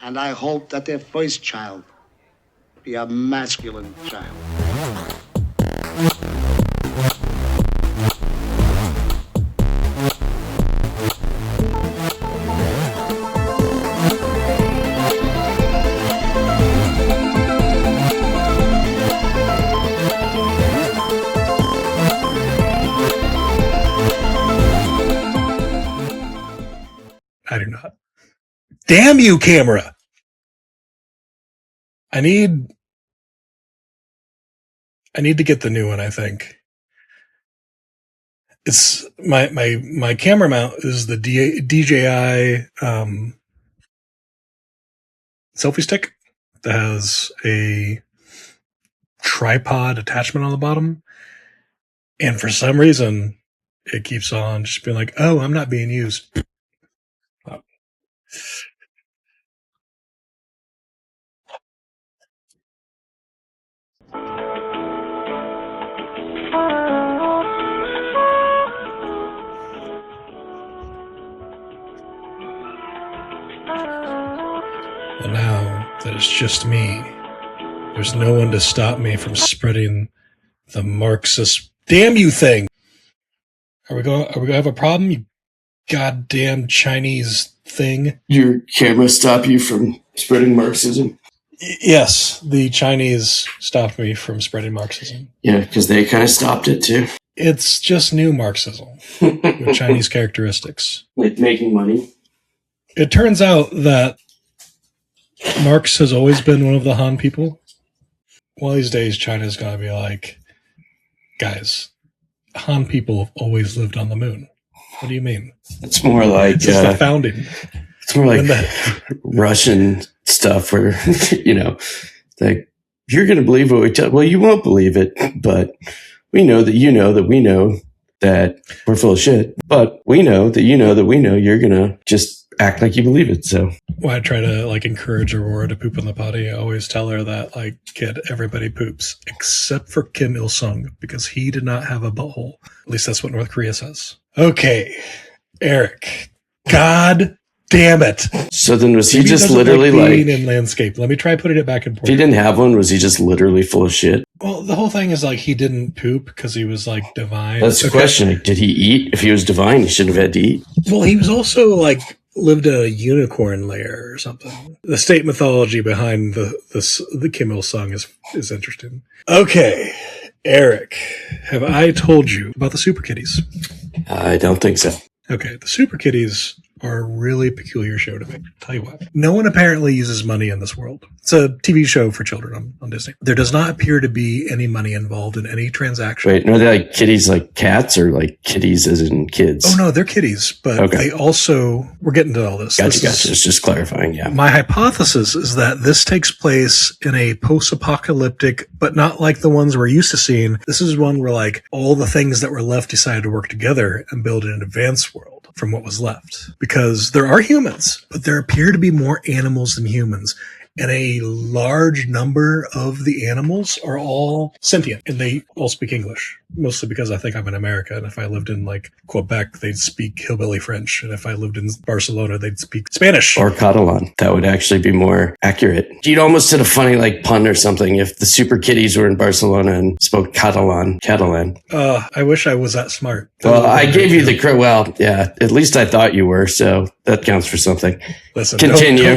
And I hope that their first child be a masculine child. I do not. Damn you, camera! I need to get the new one, I think. It's my camera mount is the DJI selfie stick that has a tripod attachment on the bottom. And for some reason, it keeps on just being like, oh, I'm not being used. Well, now that it's just me, there's no one to stop me from spreading the Marxist damn you thing. Are we gonna have a problem, you goddamn Chinese thing? Your camera stop you from spreading Marxism? Yes, the Chinese stopped me from spreading Marxism. Yeah, because they kind of stopped it too. It's just new Marxism with Chinese characteristics. Like making money? It turns out that Marx has always been one of the Han people. One of these days, China's going to be like, guys, Han people have always lived on the moon. What do you mean? It's more like This is the founding. It's more like Russian stuff where, like, you're going to believe what we tell. Well, you won't believe it, but we know that you know that we know that we're full of shit. But we know that you know that we know you're going to just act like you believe it. So when I try to encourage Aurora to poop in the potty, I always tell her that kid, everybody poops except for Kim Il Sung because he did not have a butthole. At least that's what North Korea says. Okay, Erik. God damn it. So then was he Maybe just doesn't literally being in landscape? Let me try putting it back in if he didn't have one, was he just literally full of shit? Well, the whole thing is he didn't poop because he was divine. That's the question. Did he eat? If he was divine, he shouldn't have had to eat. Well, he was also lived in a unicorn lair or something. The state mythology behind the Kim Il Sung is interesting. Okay, Erik, have I told you about the Super Kitties? I don't think so. Okay, the Super Kitties are a really peculiar show to me. I'll tell you what. No one apparently uses money in this world. It's a TV show for children on Disney. There does not appear to be any money involved in any transaction. Wait, no, they're kitties like cats or kitties as in kids? Oh, no, they're kitties, but they also... We're getting to all this. Gotcha. It's just clarifying, yeah. My hypothesis is that this takes place in a post-apocalyptic, but not like the ones we're used to seeing. This is one where all the things that were left decided to work together and build an advanced world from what was left. Because there are humans, but there appear to be more animals than humans. And a large number of the animals are all sentient, and they all speak English. Mostly because I think I'm in America, and if I lived in Quebec, they'd speak hillbilly French, and if I lived in Barcelona, they'd speak Spanish. Or Catalan. That would actually be more accurate. You'd almost did a funny pun or something if the Super Kitties were in Barcelona and spoke Catalan. I wish I was that smart. Well, I gave you the credit. Well, yeah, at least I thought you were, so that counts for something. Listen, continue.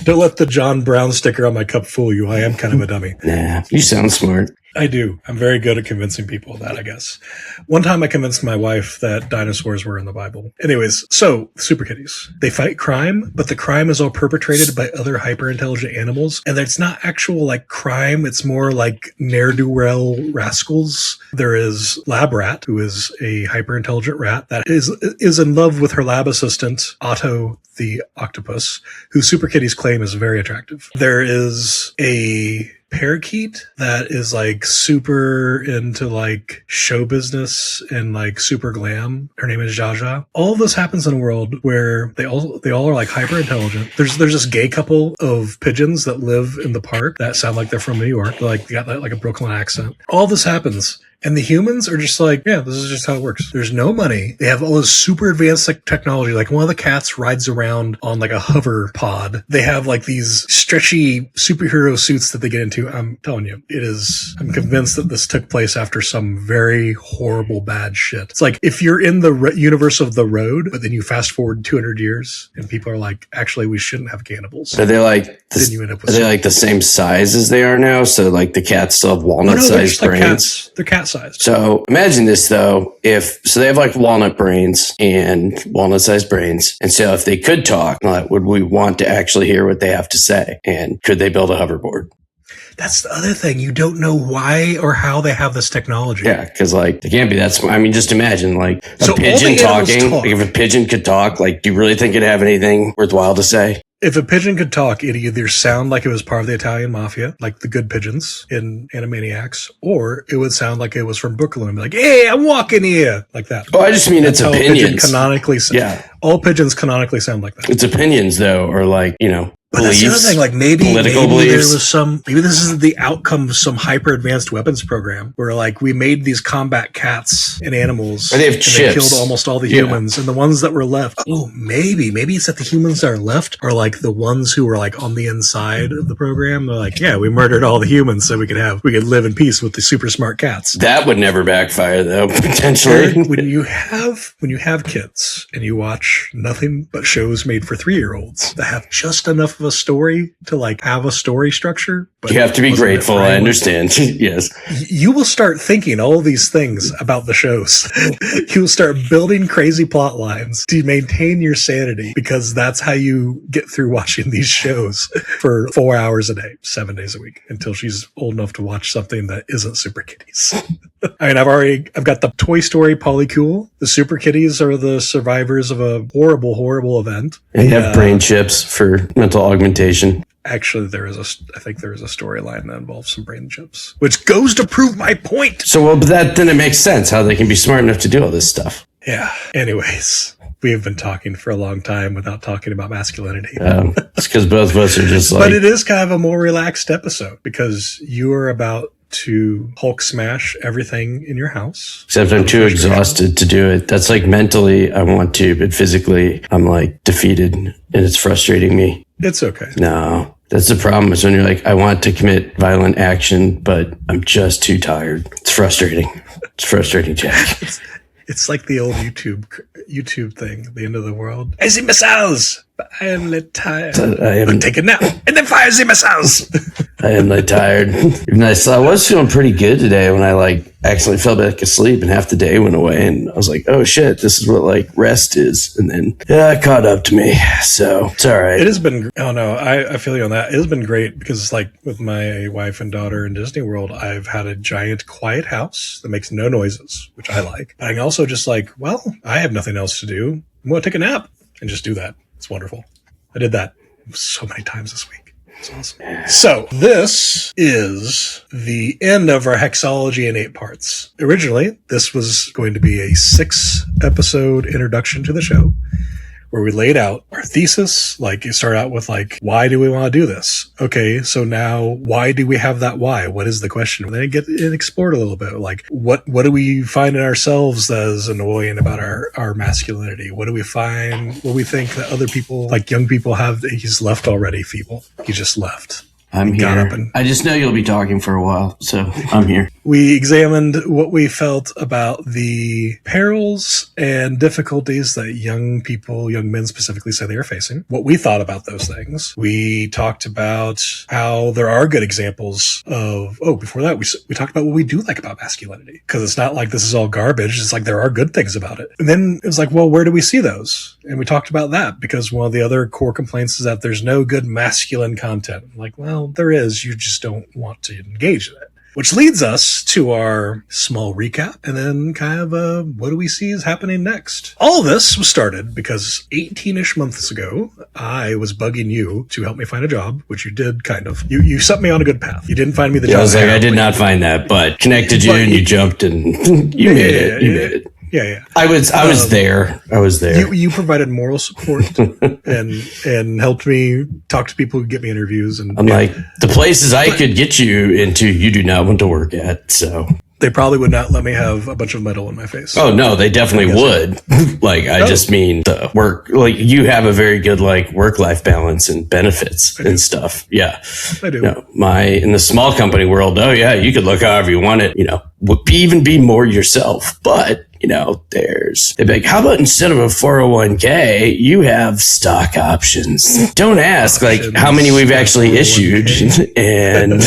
Don't let the John Brown sticker on my cup fool you. I am kind of a dummy. Nah, you sound smart. I do. I'm very good at convincing people of that, I guess. One time I convinced my wife that dinosaurs were in the Bible. Anyways, so Super Kitties. They fight crime, but the crime is all perpetrated by other hyper-intelligent animals. And it's not actual crime. It's more ne'er-do-well rascals. There is Lab Rat, who is a hyper-intelligent rat that is in love with her lab assistant, Otto the octopus, who Super Kitties claim is very attractive. There is a parakeet that is super into show business and super glam. Her name is Jaja. All of this happens in a world where they all are hyper intelligent. There's this gay couple of pigeons that live in the park that sound like they're from New York. They got a Brooklyn accent. All this happens And the humans are just like, yeah, this is just how it works. There's no money. They have all this super advanced technology. Like one of the cats rides around on like a hover pod. They have like these stretchy superhero suits that they get into. I'm telling you, I'm convinced that this took place after some very horrible, bad shit. It's like if you're in the universe of The Road, but then you fast forward 200 years and people are like, actually, we shouldn't have cannibals. Are they like the same size as they are now? So like the cats still have walnut-sized brains? They're cat-sized. So imagine this though, so they have like walnut brains and walnut-sized brains. And so if they could talk, would we want to actually hear what they have to say? And could they build a hoverboard? That's the other thing. You don't know why or how they have this technology. Yeah, because like they can't be that smart. I mean, just imagine like a pigeon talking. Like, if a pigeon could talk, like, do you really think it'd have anything worthwhile to say? If a pigeon could talk, it'd either sound like it was part of the Italian mafia, like the good pigeons in Animaniacs, or it would sound like it was from Brooklyn and be like, hey, I'm walking here, like that. Oh, I just mean it's opinions. All pigeons canonically sound like that. It's opinions, though, or like, But beliefs, that's the other thing, like maybe beliefs. There was maybe this is the outcome of some hyper advanced weapons program where like we made these combat cats and animals or they have and chips. They killed almost all the humans and the ones that were left. Oh, maybe it's that the humans that are left are like the ones who were like on the inside of the program. They're like, yeah, we murdered all the humans so we could live in peace with the super smart cats. That would never backfire though, potentially. When you have kids and you watch nothing but shows made for 3-year-olds that have just enough of a story to like have a story structure, but you have to be grateful. I understand. Yes. You will start thinking all these things about the shows. You will start building crazy plot lines to maintain your sanity because that's how you get through watching these shows for 4 hours a day, 7 days a week until she's old enough to watch something that isn't Super Kitties. I mean, I've got the Toy Story Polycool. The Super Kitties are the survivors of a horrible, horrible event. And have brain chips for mental augmentation. Actually, I think there is a storyline that involves some brain chips, which goes to prove my point. So, then it makes sense how they can be smart enough to do all this stuff. Yeah. Anyways, we have been talking for a long time without talking about masculinity. It's because both of us are just like... But it is kind of a more relaxed episode because you are about to Hulk smash everything in your house. Except I'm too exhausted to do it. That's like mentally I want to, but physically I'm like defeated and it's frustrating me. It's okay. No, that's the problem is when you're like, I want to commit violent action, but I'm just too tired. It's frustrating. It's frustrating, Jack. It's like the old YouTube thing, the end of the world. I see missiles, but I am lit tired. I'm taking a nap and then fire the missiles. I am lit tired. Even I was feeling pretty good today when I like accidentally fell back asleep and half the day went away and I was like, oh shit, this is what like rest is. And then it caught up to me. So it's all right. It has been, oh no, I feel you on that. It has been great because it's like with my wife and daughter in Disney World, I've had a giant quiet house that makes no noises, which I like. But I can also just like, well, I have nothing else to do. I'm going to take a nap and just do that. It's wonderful. I did that so many times this week. It's awesome. So this is the end of our Hexology in 8 parts. Originally, this was going to be a 6-episode introduction to the show where we laid out our thesis. Like you start out with like, why do we want to do this? Okay, so now why do we have that why? What is the question? And then get it explored a little bit. Like what do we find in ourselves that is annoying about our masculinity? What do we find? What we think that other people, like young people have, he's left already, feeble. He just left. I'm here. I just know you'll be talking for a while, so I'm here. We examined what we felt about the perils and difficulties that young men specifically say they are facing, what we thought about those things. We talked about how there are good examples of, before that, we talked about what we do like about masculinity, because it's not like this is all garbage. It's like there are good things about it. And then it was like, well, where do we see those? And we talked about that because one of the other core complaints is that there's no good masculine content. I'm like, well, there is. You just don't want to engage in it. Which leads us to our small recap and then kind of what do we see is happening next. All of this was started because 18-ish months ago, I was bugging you to help me find a job, which you did kind of. You set me on a good path. You didn't find me the job. I was like, I did not find that, but connected you and you jumped and you made it. You made it. Yeah. I was there. You provided moral support and helped me talk to people who get me interviews. And I'm like, the places I could get you into, you do not want to work at. So They probably would not let me have a bunch of metal in my face. Oh no, they definitely would. Like, I just mean the work, like you have a very good like work-life balance and benefits and stuff. Yeah. I do. No, in the small company world, oh yeah, you could look however you want it, even be more yourself. But they'd be like, how about instead of a 401k, you have stock options? Don't ask like how many we've actually issued. And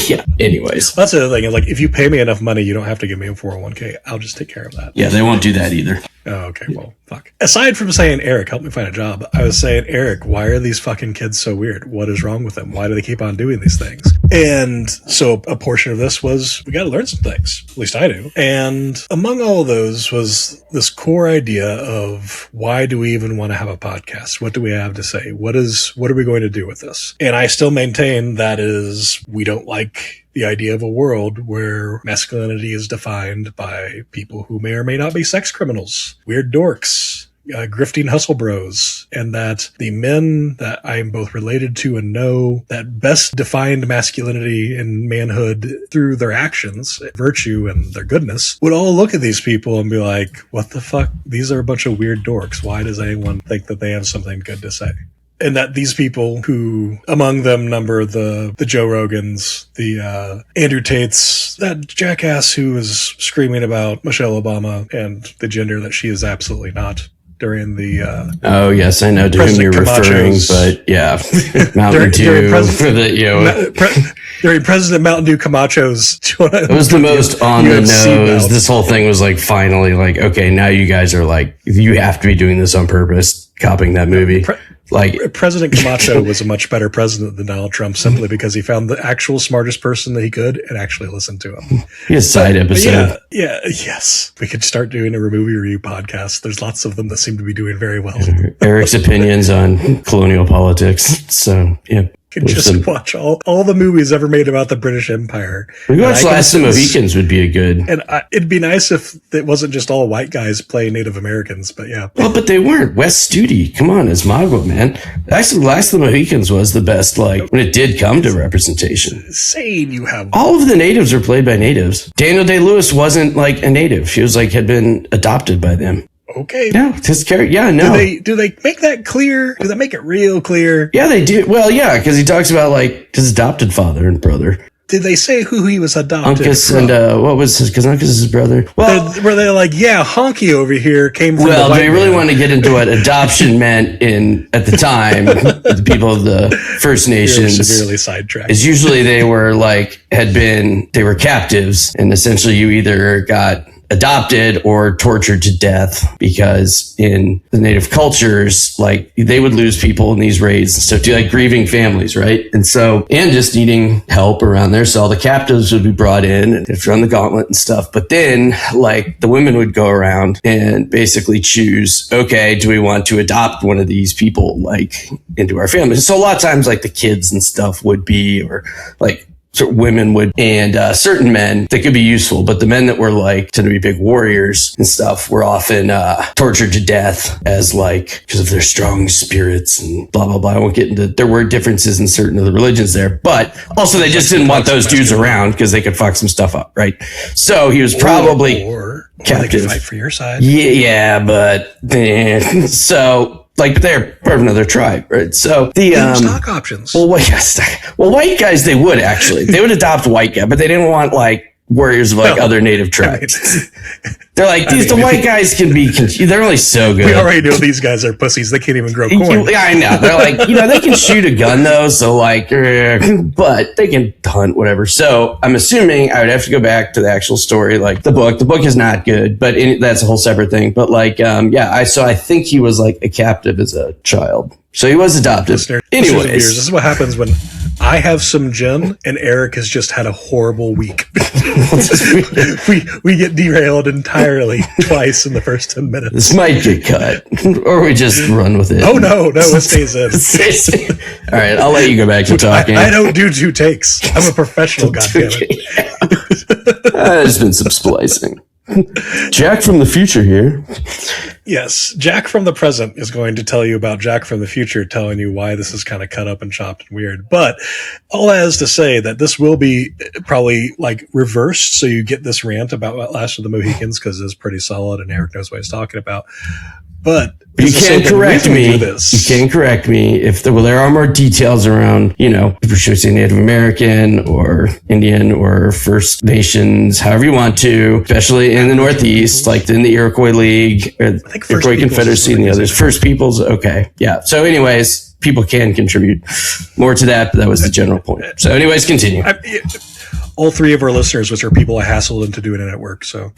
yeah, anyways. That's the other thing is like, if you pay me enough money, you don't have to give me a 401k. I'll just take care of that. Yeah, they won't do that either. Oh, okay. Well, fuck. Aside from saying, Eric, help me find a job, I was saying, Eric, why are these fucking kids so weird? What is wrong with them? Why do they keep on doing these things? And so a portion of this was, we got to learn some things. At least I do. And among all of those was this core idea of why do we even want to have a podcast? What do we have to say? What are we going to do with this? And I still maintain that is, we don't like the idea of a world where masculinity is defined by people who may or may not be sex criminals, weird dorks, grifting hustle bros, and that the men that I am both related to and know that best defined masculinity and manhood through their actions, virtue, and their goodness would all look at these people and be like, what the fuck? These are a bunch of weird dorks. Why does anyone think that they have something good to say? And that these people who among them number the Joe Rogans, the Andrew Tates, that jackass who was screaming about Michelle Obama and the gender that she is absolutely not during the oh yes, I know to whom you're referring, but yeah, Mountain Dew for the during President Mountain Dew Camacho's. It was the most on the nose. This whole thing was like finally like, okay, now you guys are like, you have to be doing this on purpose, copying that movie. Like President Camacho was a much better president than Donald Trump simply because he found the actual smartest person that he could and actually listened to him. His side episode. Yes. We could start doing a movie review podcast. There's lots of them that seem to be doing very well. Eric's opinions on colonial politics. So, yeah. Could just watch all the movies ever made about the British Empire. We watched Last of the Mohicans would be a good. And it'd be nice if it wasn't just all white guys playing Native Americans, but yeah. Well, but they weren't. Wes Studi, come on, as Mogwai, man. Actually, Last of the Mohicans was the best, like, when it did come to representation. Saying you have... All of the natives were played by natives. Daniel Day-Lewis wasn't, like, a native. She was, like, had been adopted by them. Okay. No, his character. Yeah, no. Do they make that clear? Do they make it real clear? Yeah, they do. Well, yeah, because he talks about like his adopted father and brother. Did they say who he was adopted Uncas from? And what was his? Because Uncas is his brother. Well, were they like, yeah, Honky over here came from? Well, they really wanted to get into what adoption meant at the time. The people of the First Nations severely sidetracked. Is usually they were they were captives, and essentially you either got adopted or tortured to death, because in the native cultures, like they would lose people in these raids and stuff, like grieving families, right? And just needing help around there. So all the captives would be brought in and have to run the gauntlet and stuff. But then like the women would go around and basically choose, okay, do we want to adopt one of these people like into our family? So a lot of times like the kids and stuff would be, or like women would, and certain men that could be useful, but the men that were like tend to be big warriors and stuff were often tortured to death as like because of their strong spirits and blah blah blah. I won't get into, there were differences in certain of the religions there, but also they just didn't want those dudes around because they could fuck some stuff up, right? So he was probably or captive. They could fight for your side. Yeah, but then so. Like, but they're part of another tribe, right? So the stock options. Well, white guys they would actually they would adopt white guys, but they didn't want like warriors of like other native tribes. They're like the white guys can be. They're only so good. We already know these guys are pussies. They can't even grow corn. Yeah, I know. They're like they can shoot a gun though, so like, but they can hunt whatever. So I'm assuming I would have to go back to the actual story, like the book. The book is not good, but that's a whole separate thing. But like, I think he was like a captive as a child. So he was adopted. Anyways, this is what happens when I have some gin and Eric has just had a horrible week. we get derailed entirely twice in the first 10 minutes. This might get cut, or we just run with it. Oh no, it stays in. All right, I'll let you go back to talking. I don't do 2 takes. I'm a professional. Goddammit. There's been some splicing. Jack from the future here. Yes, Jack from the present is going to tell you about Jack from the future, telling you why this is kind of cut up and chopped and weird. But all that is to say that this will be probably like reversed, so you get this rant about Last of the Mohicans because it's pretty solid and Erik knows what he's talking about. But you can correct me. You can correct me if there are more details around, if you're choosing Native American or Indian or First Nations, however you want to, especially in the Northeast, like in the Iroquois League, or Iroquois Confederacy and the others. First Peoples, okay. Yeah. So anyways, people can contribute more to that, but that was the general point. So anyways, continue. All three of our listeners, which are people I hassled into doing it at work, so...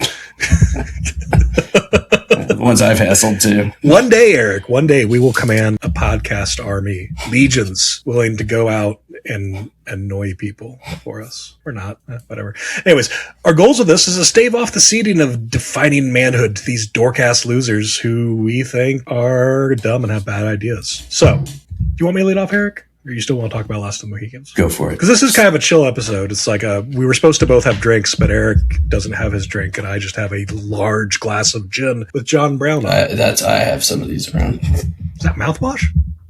The ones I've hassled too. One day, Erik, we will command a podcast army, legions willing to go out and annoy people for us. Or not, whatever. Anyways, our goals with this is to stave off the seeding of defining manhood to these dork-ass losers who we think are dumb and have bad ideas. So, do you want me to lead off, Erik? Or you still want to talk about Last of the Mohicans? Go for it. Because this is kind of a chill episode. It's like we were supposed to both have drinks, but Erik doesn't have his drink, and I just have a large glass of gin with John Brown on it. I have some of these around. Is that mouthwash?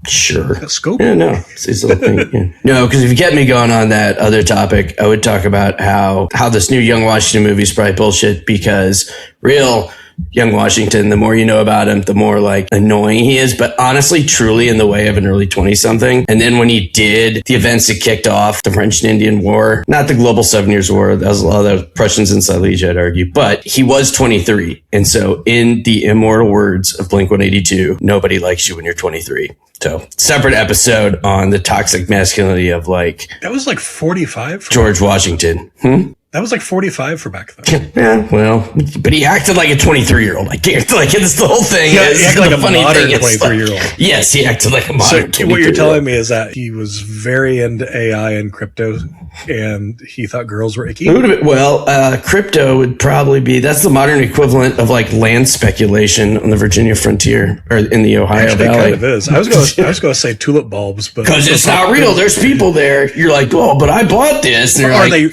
Sure. A scope? Yeah, no. It's this little thing. Yeah. No, because if you get me going on that other topic, I would talk about how this new Young Washington movie is probably bullshit because real Young Washington, the more you know about him, the more like annoying he is, but honestly, truly in the way of an early 20-something. And then when he did the events that kicked off the French and Indian War, not the global 7 Years' War, that was a lot of the Prussians in Silesia, I'd argue, but he was 23. And so in the immortal words of Blink-182, nobody likes you when you're 23. So separate episode on the toxic masculinity of like... That was like 45? George Washington. That was like 45 for back then. Yeah, well, but he acted like a 23-year-old. Like it's the whole thing. He acted like a funny modern thing. 23-year-old. Yes, he acted like a modern 23-year-old. What you're telling me is that he was very into AI and crypto, and he thought girls were icky? Well, crypto would probably be, that's the modern equivalent of like land speculation on the Virginia frontier or in the Ohio Valley. It kind of is. I was going to say tulip bulbs, but because it's not real. There's people there. You're like, oh, but I bought this. And are like, they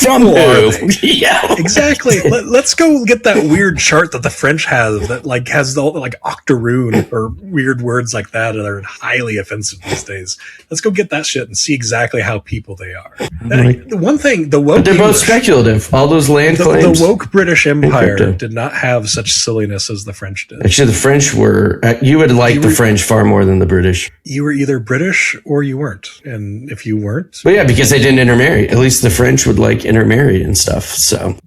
from who? Yeah, exactly. Let's go get that weird chart that the French have that like has the like octoroon or weird words like that that are highly offensive these days. Let's go get that shit and see exactly how people they are. The one thing, the woke, but they're both speculative. All those land claims. The woke British Empire did not have such silliness as the French did. Actually, the French were. You would like the French far more than the British. You were either British or you weren't, and if you weren't, well, yeah, because they didn't intermarry. At least the French would like intermarry and stuff. So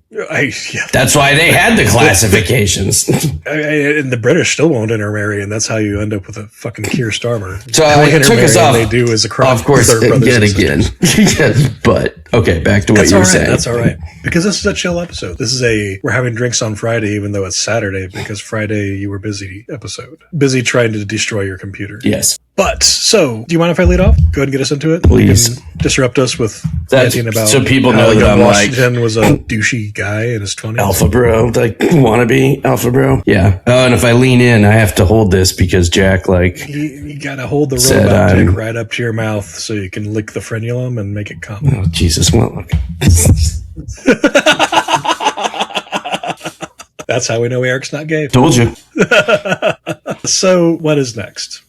that's why they had the classifications. And the British still won't intermarry, and that's how you end up with a fucking Keir Starmer. So it took us off. They do is a crime. Of course, yet again. Yes, but okay, back to what you were saying. That's all right. Because this is a chill episode. This is we're having drinks on Friday, even though it's Saturday, because Friday you were busy episode. Busy trying to destroy your computer. Yes. But, so, do you mind if I lead off? Go ahead and get us into it. Please. You can disrupt us with ranting about so people know that I'm Washington was a douchey guy in his 20s. Alpha bro, like wannabe alpha bro. Yeah. Oh, and if I lean in, I have to hold this because Jack, like... You gotta hold the robot dick right up to your mouth so you can lick the frenulum and make it come. Oh, Jesus. Well, okay. That's how we know Erik's not gay. Told you. So what is next?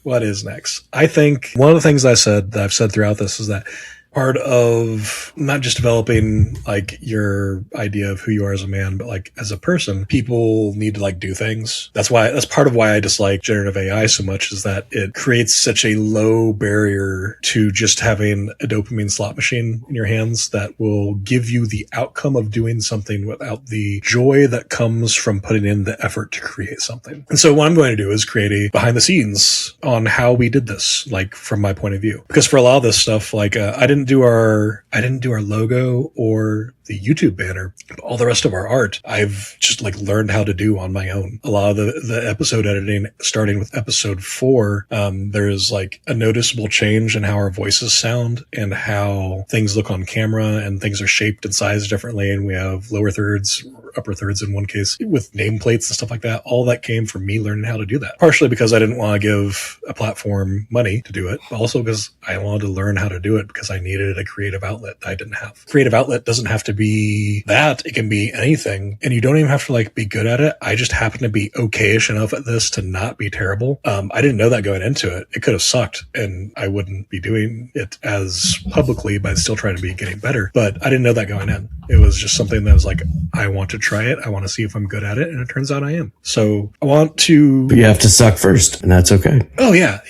I think one of the things I've said throughout this is that part of not just developing like your idea of who you are as a man, but like as a person, people need to like do things. That's part of why I dislike generative AI so much, is that it creates such a low barrier to just having a dopamine slot machine in your hands that will give you the outcome of doing something without the joy that comes from putting in the effort to create something. And so what I'm going to do is create a behind the scenes on how we did this, like from my point of view, because for a lot of this stuff, like I didn't do our logo or the YouTube banner, but all the rest of our art, I've just like learned how to do on my own. A lot of the episode editing, starting with episode 4, there's like a noticeable change in how our voices sound and how things look on camera, and things are shaped and sized differently. And we have lower thirds, upper thirds in one case with nameplates and stuff like that. All that came from me learning how to do that. Partially because I didn't want to give a platform money to do it, but also because I wanted to learn how to do it because I needed needed a creative outlet I didn't have. Creative outlet doesn't have to be that. It can be anything. And you don't even have to like be good at it. I just happen to be okay-ish enough at this to not be terrible. I didn't know that going into it. It could have sucked and I wouldn't be doing it as publicly, but I'd still try to be getting better. But I didn't know that going in. It was just something that was like, I want to try it. I want to see if I'm good at it. And it turns out I am. So I want to... But you have to suck first, and that's okay. Oh, yeah.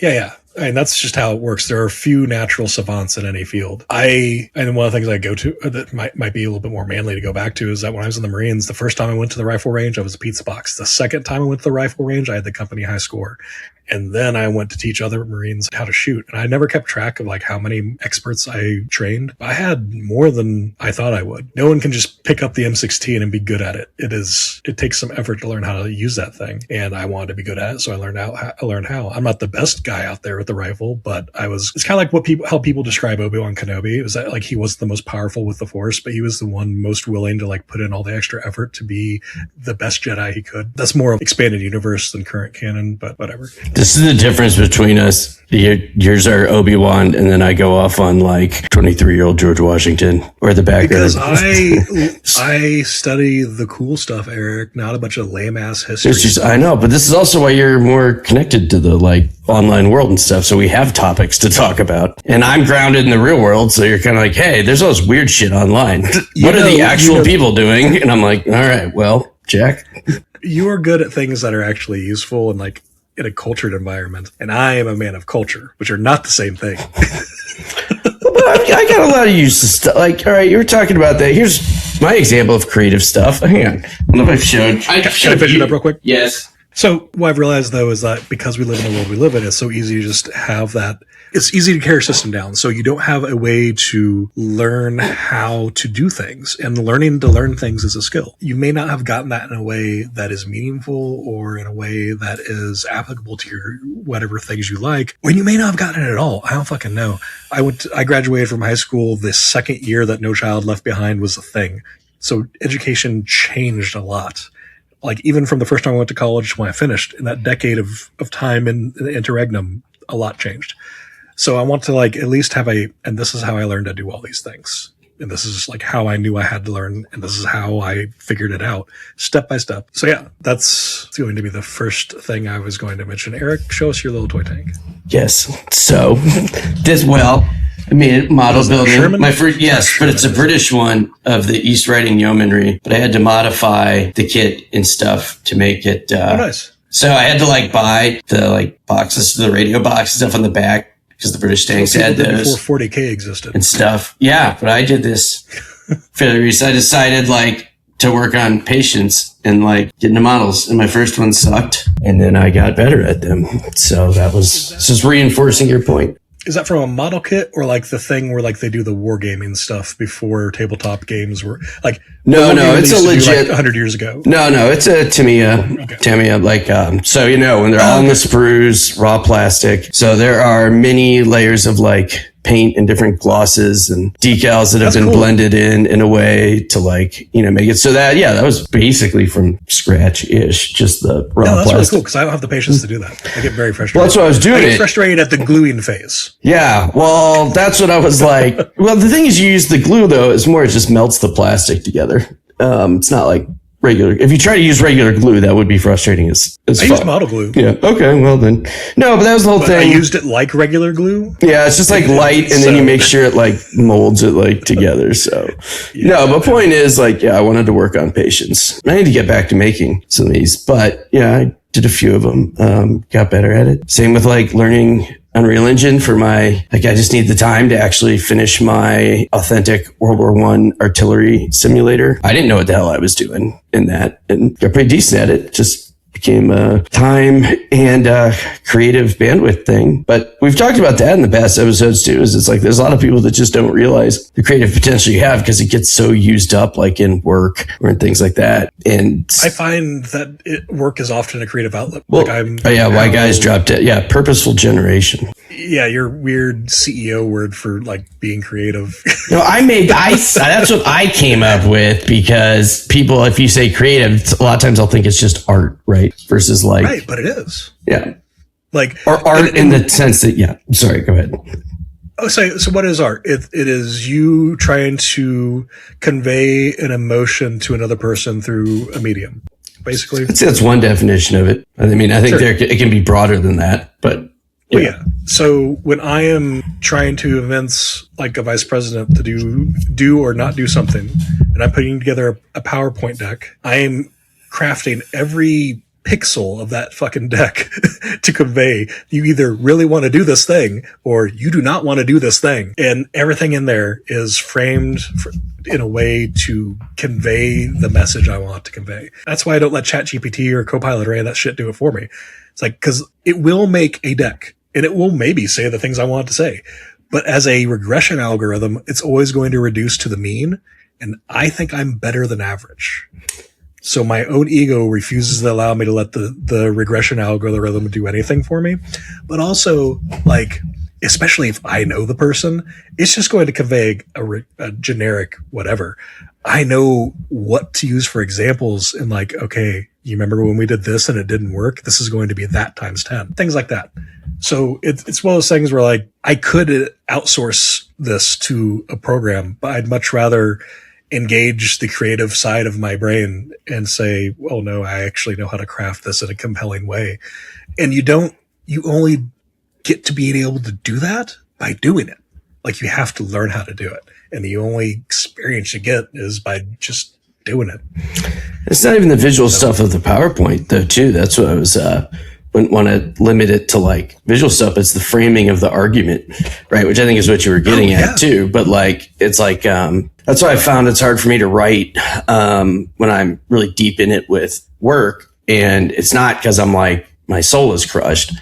I mean, that's just how it works. There are few natural savants in any field. And one of the things I go to that might be a little bit more manly to go back to is that when I was in the Marines, the first time I went to the rifle range, I was a pizza box. The second time I went to the rifle range, I had the company high score. And then I went to teach other Marines how to shoot. And I never kept track of like how many experts I trained. I had more than I thought I would. No one can just pick up the M16 and be good at it. It takes some effort to learn how to use that thing. And I wanted to be good at it. So I learned how. I'm not the best guy out there with the rifle, but it's kind of like how people describe Obi-Wan Kenobi. It was that like he wasn't the most powerful with the Force, but he was the one most willing to like put in all the extra effort to be the best Jedi he could. That's more of expanded universe than current canon, but whatever. This is the difference between us. Yours are Obi-Wan, and then I go off on like 23-year-old George Washington or the background. Because I study the cool stuff, Eric, not a bunch of lame-ass history. I know, but this is also why you're more connected to the like online world and stuff, so we have topics to talk about. And I'm grounded in the real world, so you're kind of like, hey, there's all this weird shit online. What are the actual people doing? And I'm like, all right, well, Jack. You are good at things that are actually useful and like in a cultured environment, and I am a man of culture, which are not the same thing. I got a lot of use of stuff. Like, all right, you were talking about that. Here's my example of creative stuff. Hang on. I don't know if I've showed. Can I finish it up real quick? Yes. So what I've realized, though, is that because we live in the world we live in, it's so easy to just have that. It's easy to carry a system down. So you don't have a way to learn how to do things. And learning to learn things is a skill. You may not have gotten that in a way that is meaningful or in a way that is applicable to your whatever things you like. Or you may not have gotten it at all. I don't fucking know. I graduated from high school the second year that No Child Left Behind was a thing. So education changed a lot. Like even from the first time I went to college to when I finished, in that decade of time in the interregnum, a lot changed. So I want to like at least have and this is how I learned to do all these things. And this is like how I knew I had to learn. And this is how I figured it out step by step. So yeah, that's going to be the first thing I was going to mention. Eric, show us your little toy tank. Yes. So I made model building. Sherman? My first, yes, but it's a British one of the East Riding Yeomanry. But I had to modify the kit and stuff to make it. Nice. So I had to like buy the like boxes, the radio box stuff on the back because the British tanks had those. Before 40K existed and stuff. Yeah, but I did this fairly recently. I decided like to work on patience and like getting the models. And my first one sucked, and then I got better at them. So this is reinforcing your point. Is that from a model kit or like the thing where like they do the wargaming stuff before tabletop games were like? No, it's a legit. Like 100 years ago. No, it's a Tamiya. Like, so when they're all in the sprues, raw plastic. So there are many layers of like paint and different glosses and decals that have been blended in a way to like, make it so that, that was basically from scratch-ish, just the raw plastic. That's really cool because I don't have the patience to do that. I get very frustrated. Well, that's what I was doing. I get frustrated at the gluing phase. Yeah, well, that's what I was like. Well, the thing is, you use the glue though, it's more, it just melts the plastic together. It's not like regular. If you try to use regular glue, that would be frustrating as I used model glue. Yeah. Okay. Well then, no, but that was the whole thing. I used it like regular glue. Yeah, it's just like light, and then you make sure it like molds it like together. So no, but point is like, I wanted to work on patience. I need to get back to making some of these, but I did a few of them. Got better at it. Same with like learning Unreal Engine for I just need the time to actually finish my authentic World War I artillery simulator. I didn't know what the hell I was doing in that and got pretty decent at it. Just became a time and creative bandwidth thing. But we've talked about that in the past episodes too, is it's like there's a lot of people that just don't realize the creative potential you have because it gets so used up like in work or in things like that. And I find that work is often a creative outlet. Well, why guys dropped it. Yeah, purposeful generation. Yeah, your weird CEO word for like being creative. No, that's what I came up with because people, if you say creative, a lot of times they'll think it's just art, right? Versus like, right, but it is. Yeah. Like, or art in the sense that, sorry, go ahead. Oh, so what is art? It is you trying to convey an emotion to another person through a medium, basically. That's one definition of it. I mean, I think Sure. it can be broader than that, but Well, yeah. So when I am trying to convince like a vice president to do or not do something, and I'm putting together a PowerPoint deck, I am crafting every pixel of that fucking deck to convey you either really want to do this thing or you do not want to do this thing. And everything in there is framed in a way to convey the message I want to convey. That's why I don't let ChatGPT or Copilot or any of that shit do it for me. It's like, because it will make a deck and it will maybe say the things I want to say. But as a regression algorithm, it's always going to reduce to the mean. And I think I'm better than average. So my own ego refuses to allow me to let the regression algorithm do anything for me. But also, like, especially if I know the person, it's just going to convey a generic whatever. I know what to use for examples and like, okay, you remember when we did this and it didn't work? This is going to be that times 10. Things like that. So it's one of those things where like I could outsource this to a program, but I'd much rather engage the creative side of my brain and say, well, no, I actually know how to craft this in a compelling way. And you only get to being able to do that by doing it. Like you have to learn how to do it. And the only experience you get is by just doing it. It's not even the visual stuff of the PowerPoint though, too. That's what I was, wouldn't want to limit it to like visual stuff. It's the framing of the argument, right? Which I think is what you were getting at too. But like, it's like, that's why I found it's hard for me to write, when I'm really deep in it with work. And it's not because I'm like, my soul is crushed,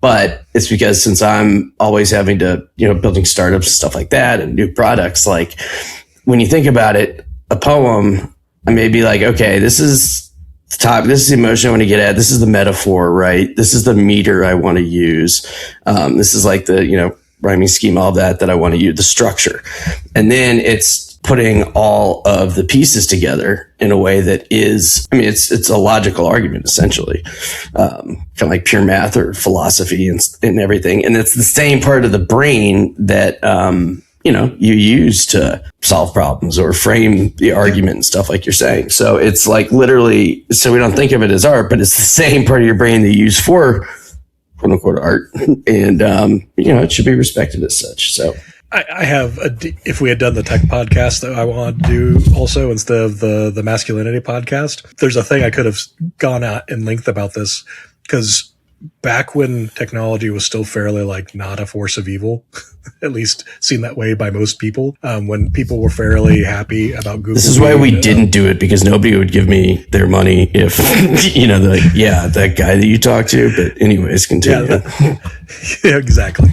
but it's because since I'm always having to, building startups and stuff like that and new products, like when you think about it, a poem, I may be like, okay, this is this is the emotion I want to get at. This is the metaphor, right? This is the meter I want to use. This is like the, rhyming scheme, all that I want to use, the structure. And then it's putting all of the pieces together in a way that is, it's a logical argument, essentially. Kind of like pure math or philosophy and everything. And it's the same part of the brain that, you use to solve problems or frame the argument and stuff like you're saying. So it's like literally, so we don't think of it as art, but it's the same part of your brain that you use for quote unquote art. And, it should be respected as such. So I have, if we had done the tech podcast that I wanted to do also instead of the masculinity podcast, there's a thing I could have gone out in length about this because back when technology was still fairly like not a force of evil, at least seen that way by most people, when people were fairly happy about Google. This is why we didn't do it, because nobody would give me their money if, that guy that you talked to. But anyways, continue. Yeah, exactly.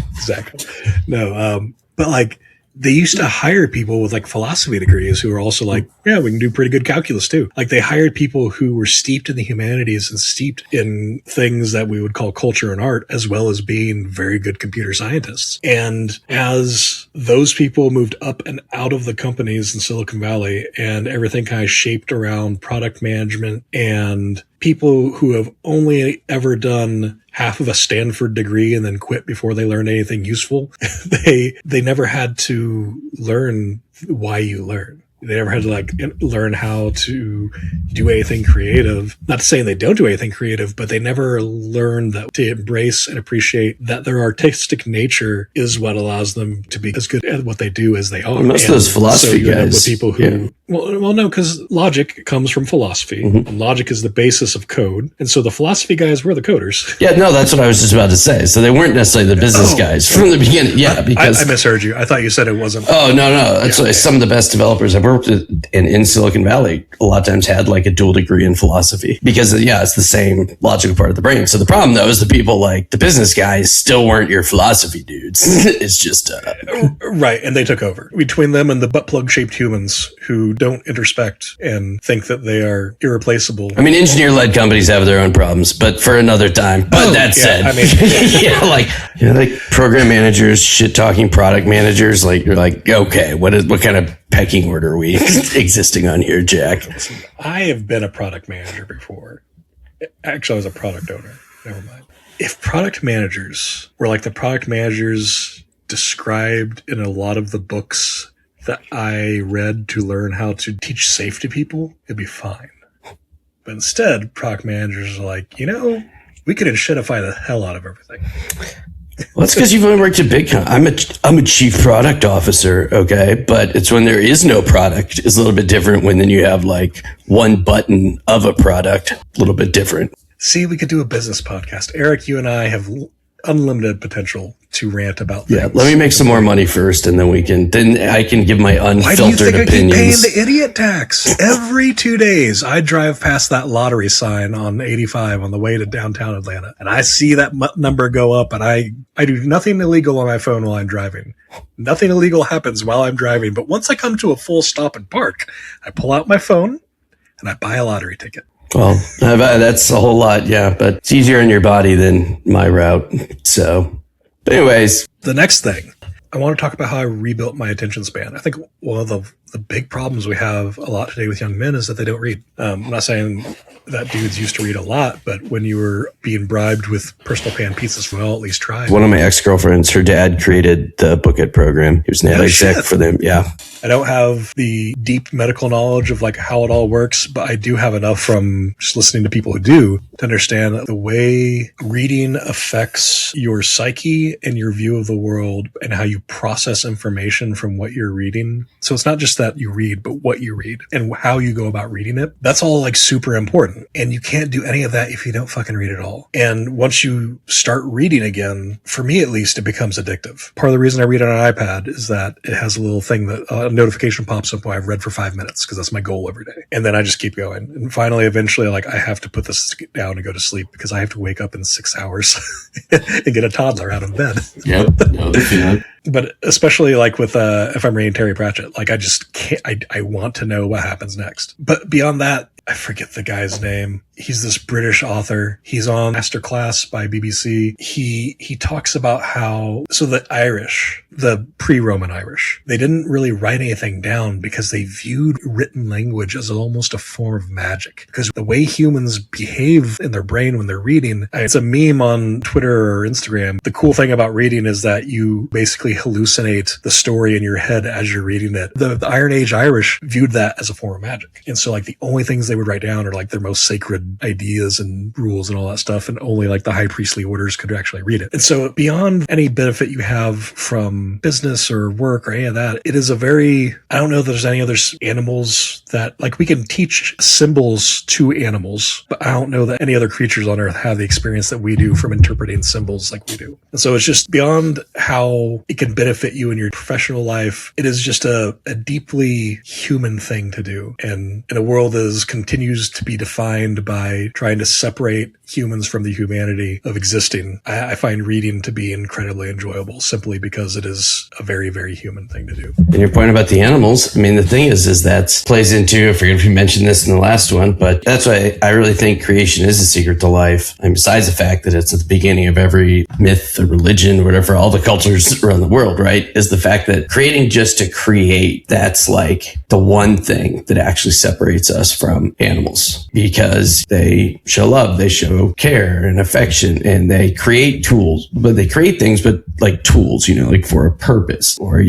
No, but like they used to hire people with like philosophy degrees who were also like, yeah, we can do pretty good calculus too. Like they hired people who were steeped in the humanities and steeped in things that we would call culture and art, as well as being very good computer scientists. And as those people moved up and out of the companies in Silicon Valley and everything kind of shaped around product management and people who have only ever done half of a Stanford degree and then quit before they learned anything useful, they never had to learn why you learn. They never had to like learn how to do anything creative. Not to say they don't do anything creative, but they never learned that to embrace and appreciate that their artistic nature is what allows them to be as good at what they do as they are. Most of those philosophy guys, with people who, well, no, because logic comes from philosophy. Mm-hmm. And logic is the basis of code, and so the philosophy guys were the coders. Yeah, no, that's what I was just about to say. So they weren't necessarily the business guys from the beginning. Yeah, because I misheard you. I thought you said it wasn't. Oh no, that's why some of the best developers I've worked with in Silicon Valley a lot of times had like a dual degree in philosophy because it's the same logical part of the brain. So the problem though is the people like the business guys still weren't your philosophy dudes. It's just right, and they took over between them and the butt plug shaped humans who don't introspect and think that they are irreplaceable. I mean, engineer-led companies have their own problems, but for another time. But that said, like program managers, shit-talking product managers, like you're like, okay, what kind of pecking order are we existing on here, Jack? Listen, I have been a product manager before. Actually, I was a product owner. Never mind. If product managers were like the product managers described in a lot of the books that I read to learn how to teach safe to people, it'd be fine. But instead, product managers are like, we could shitify the hell out of everything. Well, that's because you've only worked at big companies. I'm a chief product officer, okay? But it's when there is no product. It's a little bit different when then you have like one button of a product. A little bit different. See, we could do a business podcast. Erik, you and I have unlimited potential to rant about things. Yeah, let me make some more money first, and then I can give my unfiltered opinions. Why do you think I keep paying the idiot tax? Every 2 days, I drive past that lottery sign on 85 on the way to downtown Atlanta, and I see that number go up, and I do nothing illegal on my phone while I'm driving. Nothing illegal happens while I'm driving, but once I come to a full stop and park, I pull out my phone, and I buy a lottery ticket. Well, that's a whole lot, yeah, but it's easier on your body than my route, so... But anyways. The next thing, I want to talk about how I rebuilt my attention span. I think one of the big problems we have a lot today with young men is that they don't read. I'm not saying that dudes used to read a lot, but when you were being bribed with personal pan pizzas, well, at least try. One of my ex-girlfriends, her dad created the Book It program. He was an exec for them, yeah. I don't have the deep medical knowledge of like how it all works, but I do have enough from just listening to people who do to understand that the way reading affects your psyche and your view of the world and how you process information from what you're reading. So it's not just that you read, but what you read and how you go about reading it. That's all like super important. And you can't do any of that if you don't fucking read at all. And once you start reading again, for me at least, it becomes addictive. Part of the reason I read on an iPad is that it has a little thing that a notification pops up when I've read for 5 minutes because that's my goal every day. And then I just keep going. And finally, eventually, like I have to put this down and go to sleep because I have to wake up in 6 hours and get a toddler out of bed. Yep. No, definitely. But especially like with, if I'm reading Terry Pratchett, like I just can't, I want to know what happens next. But beyond that, I forget the guy's name. He's this British author. He's on Masterclass by BBC. He talks about how, so the Irish, the pre-Roman Irish, they didn't really write anything down because they viewed written language as almost a form of magic. Because the way humans behave in their brain when they're reading, it's a meme on Twitter or Instagram. The cool thing about reading is that you basically hallucinate the story in your head as you're reading it. The Iron Age Irish viewed that as a form of magic. And so like the only things they would write down are like their most sacred ideas and rules and all that stuff. And only like the high priestly orders could actually read it. And so beyond any benefit you have from business or work or any of that, it is a very, I don't know if there's any other animals that like we can teach symbols to animals, but I don't know that any other creatures on earth have the experience that we do from interpreting symbols like we do. And so it's just beyond how it can benefit you in your professional life. It is just a deeply human thing to do. And in a world that continues to be defined by trying to separate humans from the humanity of existing, I find reading to be incredibly enjoyable simply because it is a very, very human thing to do. And your point about the animals, I mean, the thing is that plays into, I forget if you mentioned this in the last one, but that's why I really think creation is the secret to life. And besides the fact that it's at the beginning of every myth or religion or whatever, all the cultures around the world, right, is the fact that creating just to create, that's like the one thing that actually separates us from animals, because they show love, they show care and affection, and they create tools, but they create things, but like tools, you know, like for a purpose. Or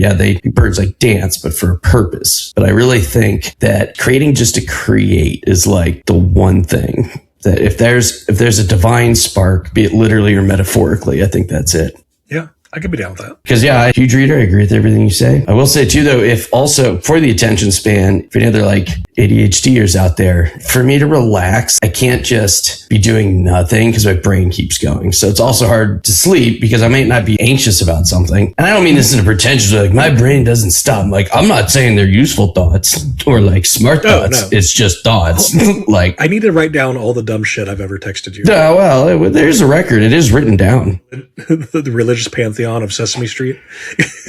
birds like dance, but for a purpose. But I really think that creating just to create is like the one thing that if there's a divine spark, be it literally or metaphorically, I think that's it. Yeah. I could be down with that. Because, yeah, huge reader. I agree with everything you say. I will say, too, though, if also for the attention span, if any other like ADHDers out there, for me to relax, I can't just be doing nothing because my brain keeps going. So it's also hard to sleep because I might not be anxious about something. And I don't mean this in a pretentious way. Like, my brain doesn't stop. Like, I'm not saying they're useful thoughts or like smart thoughts. No. It's just thoughts. Like, I need to write down all the dumb shit I've ever texted you. No, well, there's a record. It is written down. The religious pantheon of Sesame Street.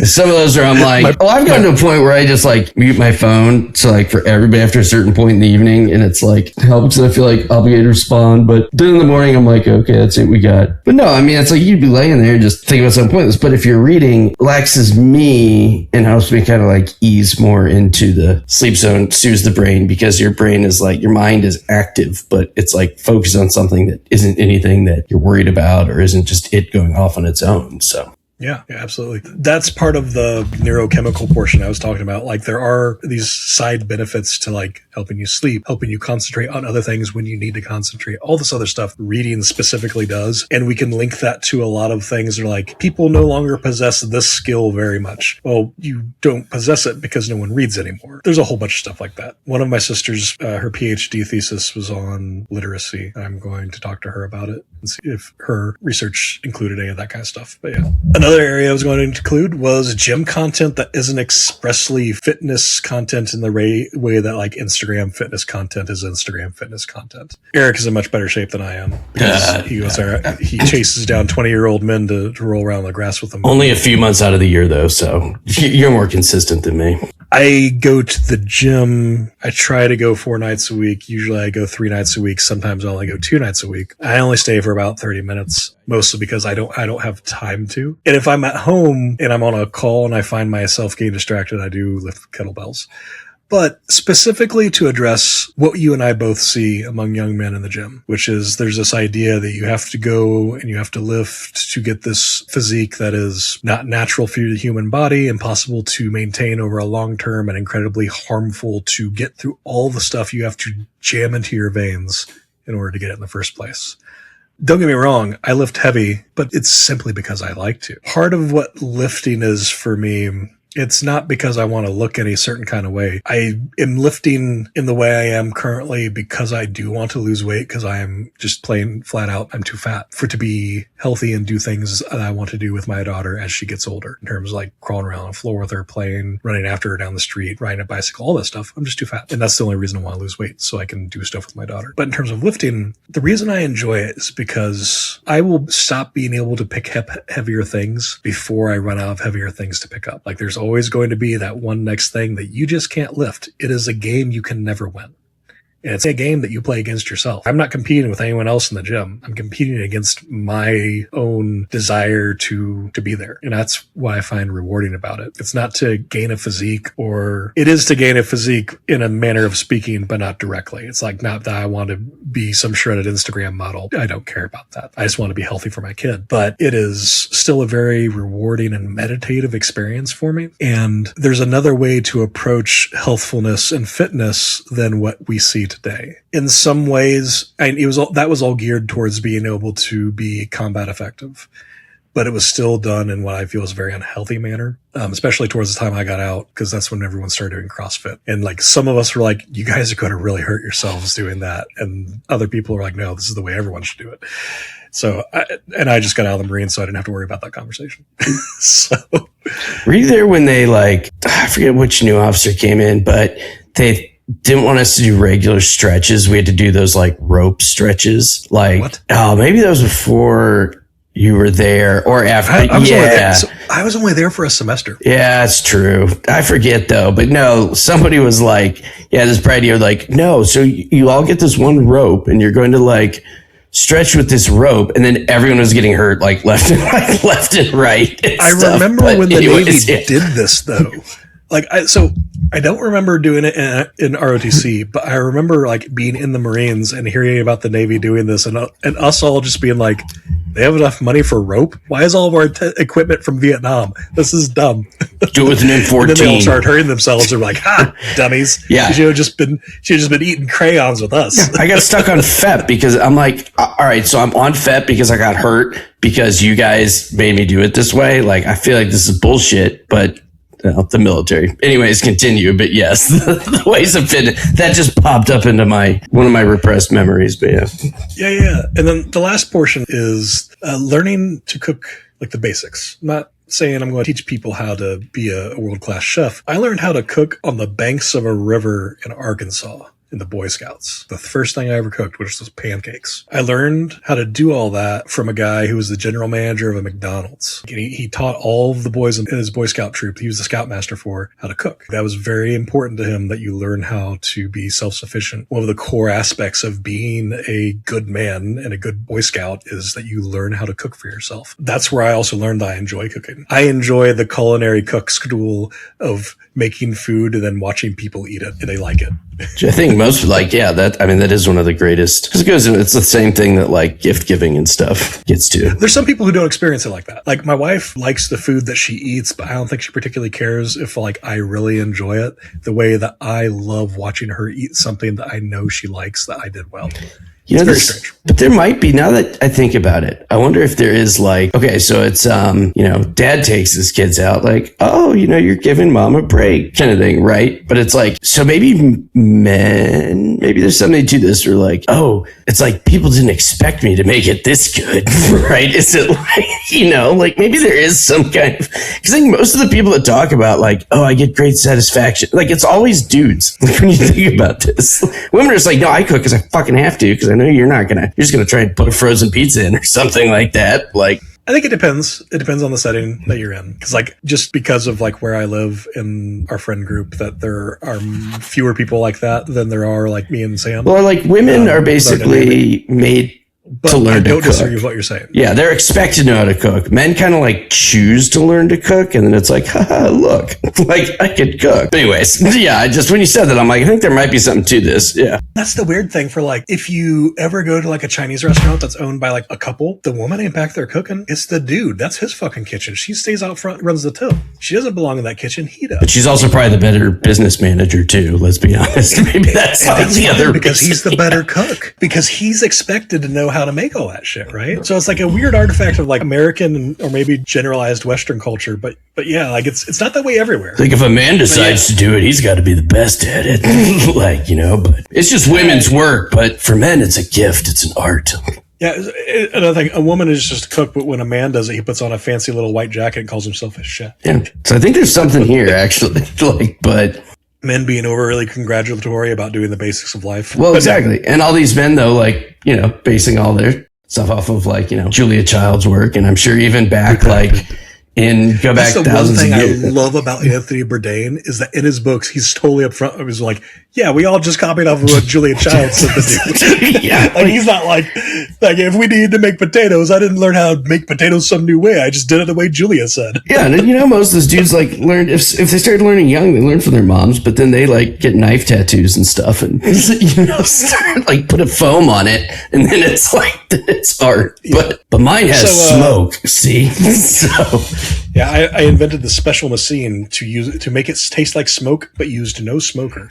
Some of those are, I'm like, I've gotten to a point where I just like mute my phone. So like for everybody after a certain point in the evening, and it's like helps. And I feel like obligated to respond. But then in the morning, I'm like, okay, that's it. We got. But no, I mean, it's like you'd be laying there just thinking about something pointless. But if you're reading, relaxes me and helps me kind of like ease more into the sleep zone, soothes the brain, because your brain is like, your mind is active, but it's like focused on something that isn't anything that you're worried about or isn't just it going off on its own. So. Yeah, absolutely. That's part of the neurochemical portion I was talking about. Like there are these side benefits to like helping you sleep, helping you concentrate on other things when you need to concentrate, all this other stuff reading specifically does. And we can link that to a lot of things that are like people no longer possess this skill very much. Well, you don't possess it because no one reads anymore. There's a whole bunch of stuff like that. One of my sisters, her PhD thesis was on literacy. I'm going to talk to her about it and see if her research included any of that kind of stuff. But yeah. Another area I was going to include was gym content that isn't expressly fitness content in the way that like Instagram fitness content is Instagram fitness content. Erik is in much better shape than I am because he chases down 20-year-old men to roll around the grass with them. Only a few months out of the year though, so you're more consistent than me. I go to the gym. I try to go 4 nights a week. Usually I go 3 nights a week. Sometimes I only go 2 nights a week. I only stay for about 30 minutes, mostly because I don't have time to. And if I'm at home and I'm on a call and I find myself getting distracted, I do lift kettlebells. But specifically to address what you and I both see among young men in the gym, which is there's this idea that you have to go and you have to lift to get this physique that is not natural for the human body, impossible to maintain over a long term, and incredibly harmful to get through all the stuff you have to jam into your veins in order to get it in the first place. Don't get me wrong, I lift heavy, but it's simply because I like to. Part of what lifting is for me, it's not because I want to look any certain kind of way. I am lifting in the way I am currently because I do want to lose weight, because I am just plain flat out, I'm too fat for to be healthy and do things that I want to do with my daughter as she gets older, in terms of like crawling around the floor with her, playing, running after her down the street, riding a bicycle, all that stuff. I'm just too fat. And that's the only reason I want to lose weight, so I can do stuff with my daughter. But in terms of lifting, the reason I enjoy it is because I will stop being able to pick up heavier things before I run out of heavier things to pick up. Like there's always going to be that one next thing that you just can't lift. It is a game you can never win. And it's a game that you play against yourself. I'm not competing with anyone else in the gym. I'm competing against my own desire to be there. And that's what I find rewarding about it. It's not to gain a physique, or it is to gain a physique in a manner of speaking, but not directly. It's like not that I want to be some shredded Instagram model. I don't care about that. I just want to be healthy for my kid. But it is still a very rewarding and meditative experience for me. And there's another way to approach healthfulness and fitness than what we see today. In some ways, that was all geared towards being able to be combat effective, but it was still done in what I feel is a very unhealthy manner, especially towards the time I got out, because that's when everyone started doing CrossFit. And like some of us were like, you guys are going to really hurt yourselves doing that. And other people were like, no, this is the way everyone should do it. So, I just got out of the Marines, so I didn't have to worry about that conversation. So, were you there when they I forget which new officer came in, but they didn't want us to do regular stretches. We had to do those rope stretches. What? Oh, maybe that was before you were there or after. I was only there for a semester. Yeah, that's true. I forget though, but no, somebody was this Brad, you're no, so you all get this one rope and you're going to stretch with this rope, and then everyone was getting hurt left and right. I remember when the Navy did this though. I don't remember doing it in ROTC, but I remember being in the Marines and hearing about the Navy doing this, and us all just being like, they have enough money for rope? Why is all of our equipment from Vietnam? This is dumb. Do it with an M14. And then they all start hurting themselves. They're like, ha, dummies. Yeah. She had just been eating crayons with us. I got stuck on FEP because I'm like, all right, so I'm on FEP because I got hurt because you guys made me do it this way. I feel like this is bullshit, but the military. Anyways, continue. But yes, the ways of fitness that just popped up into one of my repressed memories. But yeah. And then the last portion is learning to cook the basics. I'm not saying I'm going to teach people how to be a world-class chef. I learned how to cook on the banks of a river in Arkansas in the Boy Scouts. The first thing I ever cooked, which was pancakes. I learned how to do all that from a guy who was the general manager of a McDonald's. He taught all of the boys in his Boy Scout troop, he was the scoutmaster for, how to cook. That was very important to him, that you learn how to be self-sufficient. One of the core aspects of being a good man and a good Boy Scout is that you learn how to cook for yourself. That's where I also learned that I enjoy cooking. I enjoy the culinary cook school of making food and then watching people eat it, and they like it. I think think most like, yeah, that is one of the greatest, because it's the same thing that like gift giving and stuff gets to. There's some people who don't experience it like that. Like my wife likes the food that she eats, but I don't think she particularly cares if like I really enjoy it the way that I love watching her eat something that I know she likes that I did well. You know, very strange. But there might be, now that I think about it, I wonder if there is like, okay, so it's, dad takes his kids out like, oh, you're giving mom a break kind of thing, right? But it's like, so maybe maybe there's something to this where like, oh, it's like people didn't expect me to make it this good, right? Is it like, like maybe there is some kind of, because I think most of the people that talk about like, oh, I get great satisfaction, like it's always dudes. Like when you think about this, women are just like, no, I cook because I fucking have to, because I know you're just going to try and put a frozen pizza in or something like that. Like, I think it depends. It depends on the setting that you're in. Because like, just because of like where I live in our friend group, that there are fewer people like that than there are like me and Sam. Well, like women are basically made to learn to cook. I don't disagree with what you're saying. Yeah, they're expected to know how to cook. Men kind of like choose to learn to cook, and then it's like, haha, look, like I could cook. But anyways, yeah, when you said that, I'm like, I think there might be something to this. Yeah. That's the weird thing for like, if you ever go to like a Chinese restaurant that's owned by like a couple, the woman ain't back there cooking. It's the dude. That's his fucking kitchen. She stays out front, runs the till. She doesn't belong in that kitchen. He does. But she's also probably the better business manager too. Let's be honest. Maybe that's the other because he's the better cook, because he's expected to know how to make all that shit, right? So it's like a weird artifact of like American or maybe generalized Western culture, but yeah, like it's not that way everywhere. Like if a man decides to do it, he's got to be the best at it. But it's just women's work. But for men, it's a gift. It's an art. Yeah, another thing, a woman is just a cook, but when a man does it, he puts on a fancy little white jacket and calls himself a chef. Yeah, so I think there's something here actually. But men being overly congratulatory about doing the basics of life. Well, exactly. And all these men though, like, basing all their stuff off of like, Julia Child's work. And I'm sure even back go back thousands of years. That's the one thing I love about Anthony Bourdain is that in his books, he's totally upfront. It was like, yeah, we all just copied off of what Julia Child said to do. Yeah. Like he's not like if we needed to make potatoes, I didn't learn how to make potatoes some new way. I just did it the way Julia said. Yeah. And most of those dudes like learned, if they started learning young, they learned from their moms, but then they like get knife tattoos and stuff and, start like put a foam on it. And then it's like, it's art. Yeah. But mine has smoke. See? Yeah, I invented the special machine to make it taste like smoke, but used no smoker.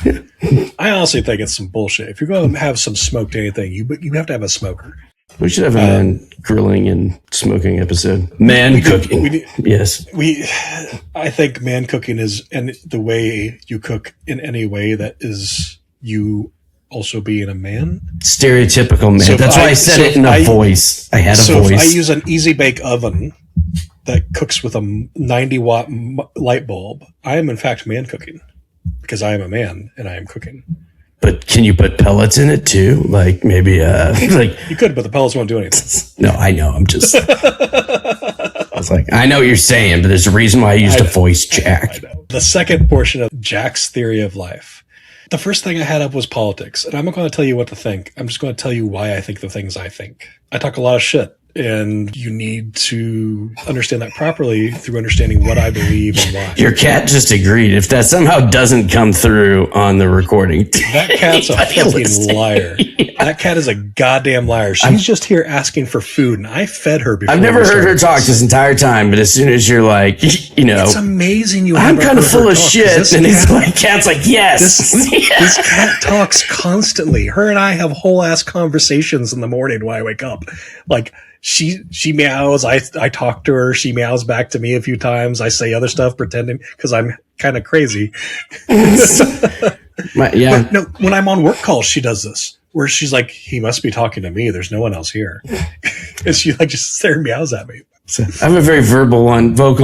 I honestly think it's some bullshit. If you're going to have some smoked anything, you have to have a smoker. We should have a man grilling and smoking episode. Man cooking. Yes. I think man cooking is and the way you cook in any way that is you also being a man. Stereotypical man. So that's why I said it in a voice. I had a voice. If I use an easy bake oven that cooks with a 90-watt light bulb, I am in fact man cooking because I am a man and I am cooking. But can you put pellets in it too? Like maybe like you could, but the pellets won't do anything. No, I know. I'm just. I was like, I know what you're saying, but there's a reason why I used a voice, Jack. I know. The second portion of Jack's theory of life. The first thing I had up was politics, and I'm not going to tell you what to think. I'm just going to tell you why I think the things I think. I talk a lot of shit. And you need to understand that properly through understanding what I believe and why. Your cat just agreed. If that somehow doesn't come through on the recording, that cat's a fucking liar. Yeah. That cat is a goddamn liar. She's just here asking for food, and I fed her before. I've never heard her talk this entire time, but as soon as you're like, it's amazing. I'm kind of full of shit, and it's like, cat's like, yes. This cat talks constantly. Her and I have whole ass conversations in the morning when I wake up, like. She meows. I talk to her. She meows back to me a few times. I say other stuff, pretending because I'm kind of crazy. Yeah. But no, when I'm on work calls, she does this where she's like, "He must be talking to me. There's no one else here," and she like just there meows at me. So, I have a very vocal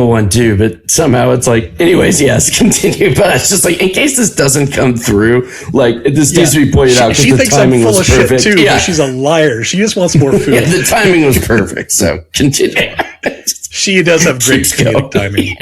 one too, but somehow it's like, anyways, yes, continue. But it's just like, in case this doesn't come through, like this needs to be pointed out because the timing was perfect. Shit too, but she's a liar. She just wants more food. Yeah, the timing was perfect. So continue. She does have great comedic timing.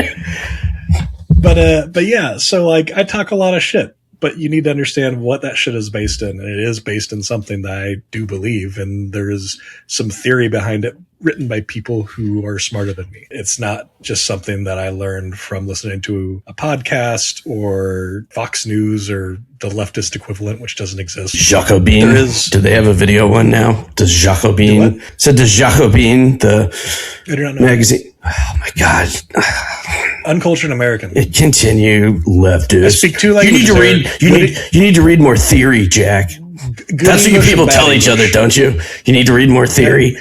But yeah, so like I talk a lot of shit. But you need to understand what that shit is based in. And it is based in something that I do believe. And there is some theory behind it written by people who are smarter than me. It's not just something that I learned from listening to a podcast or Fox News or the leftist equivalent, which doesn't exist. Jacobin. There is. Do they have a video one now? Does Jacobin? So does Jacobin, the I do not know. magazine? Oh my God. Uncultured American. Continue, leftist. I speak two You need languages. to read. You need to read more theory, Jack. That's what you people tell each other, don't you? You need to read more theory.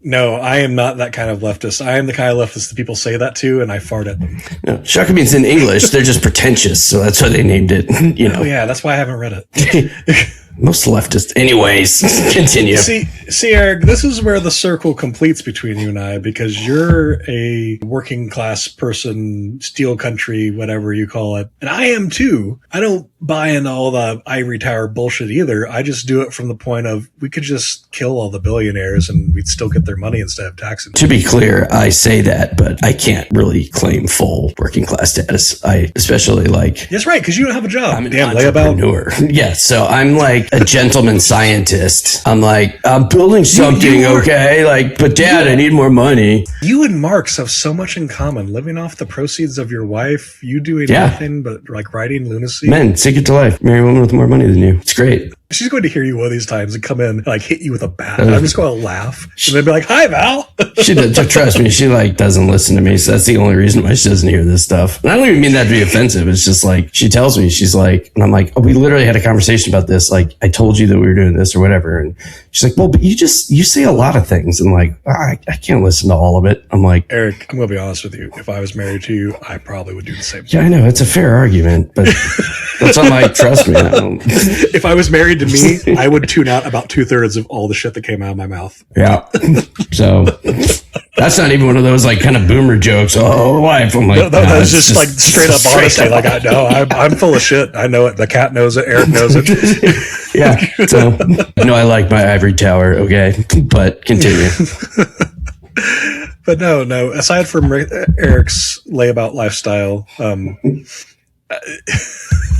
No, I am not that kind of leftist. I am the kind of leftist that people say that to, and I fart at them. No, Jacobin's in English. They're just pretentious, so that's why they named it. You know. Oh yeah, that's why I haven't read it. Most leftists. Anyways, continue. See, Eric, this is where the circle completes between you and I, because you're a working class person, steel country, whatever you call it. And I am too. I don't buy into all the ivory tower bullshit either. I just do it from the point of we could just kill all the billionaires and we'd still get their money instead of taxing them. To be clear, I say that, but I can't really claim full working class status. I especially like... That's right, because you don't have a job. I'm an Damn entrepreneur. Yeah, so I'm like a gentleman scientist. I'm like, I'm building something, okay? Like, but Dad, I need more money. You and Marx have so much in common. Living off the proceeds of your wife, you doing nothing but like writing lunacy. Men, secret to life. Marry a woman with more money than you. It's great. She's going to hear you one of these times and come in and like hit you with a bat. I'm just going to laugh. And they'd be like, "Hi, Val." She does, trust me, she like doesn't listen to me. So that's the only reason why she doesn't hear this stuff. And I don't even mean that to be offensive. It's just like, she tells me, she's like, and I'm like, oh, we literally had a conversation about this. Like, I told you that we were doing this or whatever. And she's like, well, but you say a lot of things. And like, I can't listen to all of it. I'm like, Eric, I'm going to be honest with you. If I was married to you, I probably would do the same. Yeah, I know. It's a fair argument, but that's not like, trust me. If I was married to me, I would tune out about 2/3 of all the shit that came out of my mouth. Yeah. So that's not even one of those like kind of boomer jokes. Oh, wife. I'm like, no, that's just like straight up honesty. Like, I know I'm full of shit. I know it. The cat knows it. Eric knows it. Yeah. So no, I like my ivory tower. Okay, but continue. But no. Aside from Eric's layabout lifestyle,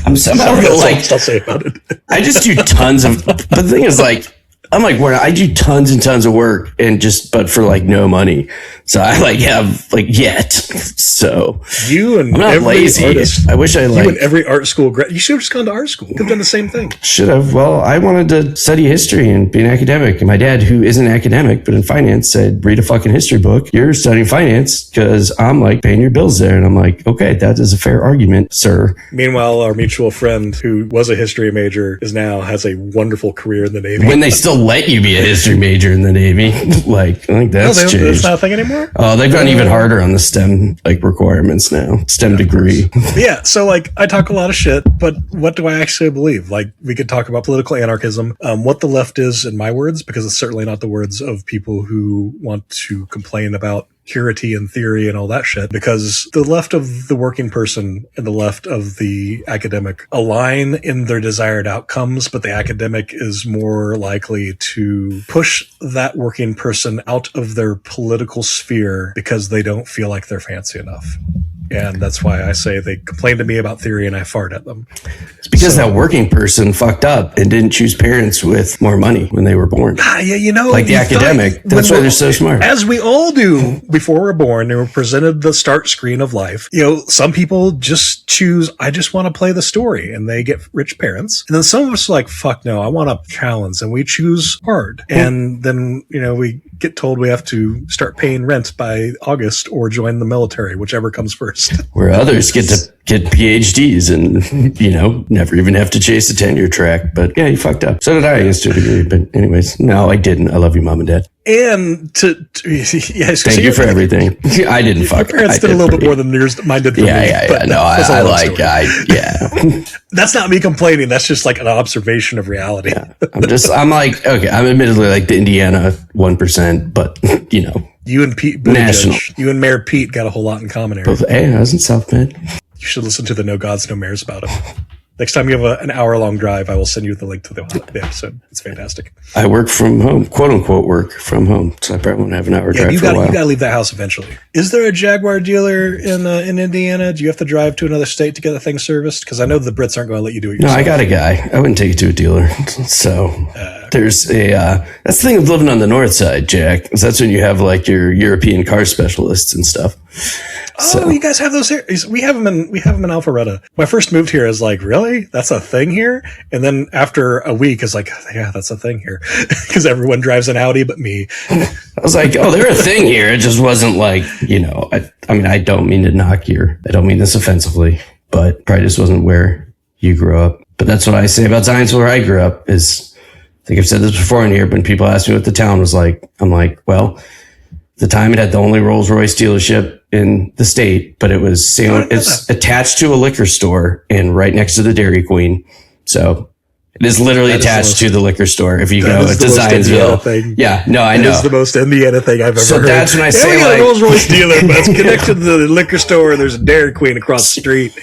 I'm somehow like, I'll say about it. I just do tons of, but the thing is like, I'm like, where I do tons and tons of work and but for like no money. So I like have like yet. So you and I'm not every lazy. Artist, I wish I like. You and every art school. You should have just gone to art school. You could have done the same thing. Should have. Well, I wanted to study history and be an academic. And my dad, who isn't academic, but in finance, said, read a fucking history book. You're studying finance because I'm like paying your bills there. And I'm like, okay, that is a fair argument, sir. Meanwhile, our mutual friend who was a history major has a wonderful career in the Navy. When they still let you be a history major in the Navy, like I think that's changed. That's not a thing anymore. Oh, they've gone even harder on the STEM like requirements now. STEM degree. Yeah, so like I talk a lot of shit, but what do I actually believe? Like we could talk about political anarchism, what the left is in my words, because it's certainly not the words of people who want to complain about purity and theory and all that shit, because the left of the working person and the left of the academic align in their desired outcomes, but the academic is more likely to push that working person out of their political sphere because they don't feel like they're fancy enough. And that's why I say they complain to me about theory and I fart at them. It's because that working person fucked up and didn't choose parents with more money when they were born. Yeah, you know, like the academic. That's why they're so smart. As we all do before we're born, they were presented the start screen of life. You know, some people just choose, I just want to play the story, and they get rich parents. And then some of us are like, fuck no, I want a challenge, and we choose hard. And then, you know, we get told we have to start paying rent by August or join the military, whichever comes first. Where others get to get PhDs and, you know, never even have to chase a tenure track. But yeah, you fucked up. So did I, I guess, to a degree. But anyways, no, I didn't. I love you, Mom and Dad. And yes, thank you for everything. I didn't fuck. Your parents did a little bit more than mine did for me. Yeah. No, yeah. That's not me complaining. That's just like an observation of reality. Yeah. I'm like, okay, I'm admittedly like the Indiana 1%, but you know. You and Pete Buttigieg, you and Mayor Pete got a whole lot in common, Eric. Hey, I was in South Bend. You should listen to the No Gods, No Mayors about him. Next time you have an hour-long drive, I will send you the link to the episode. It's fantastic. I work from home, quote unquote work from home, so I probably won't have an hour drive for a while. You got to leave that house eventually. Is there a Jaguar dealer in Indiana? Do you have to drive to another state to get the thing serviced? Because I know the Brits aren't going to let you do it yourself. No, I got a guy. I wouldn't take it to a dealer. So there's that's the thing of living on the north side, Jack. Is that's when you have like your European car specialists and stuff. Oh, you guys have those here? We have them in Alpharetta. When I first moved here, I was like, really? That's a thing here? And then after a week, it's like, yeah, that's a thing here. Because everyone drives an Audi but me. I was like, oh, they're a thing here. It just wasn't like, I mean, I don't mean to knock I don't mean this offensively, but probably just wasn't where you grew up. But that's what I say about Zionsville, where I grew up is, I think I've said this before in here, when people ask me what the town was like, I'm like, well, at the time it had the only Rolls Royce dealership in the state, but it was it's attached to a liquor store and right next to the Dairy Queen. So it is literally attached to the liquor store. If you go to Zionsville, yeah, no, I know. It's the most Indiana thing I've ever heard. So that's when I say, we got a Rolls Royce dealer, but it's connected to the liquor store, and there's a Dairy Queen across the street.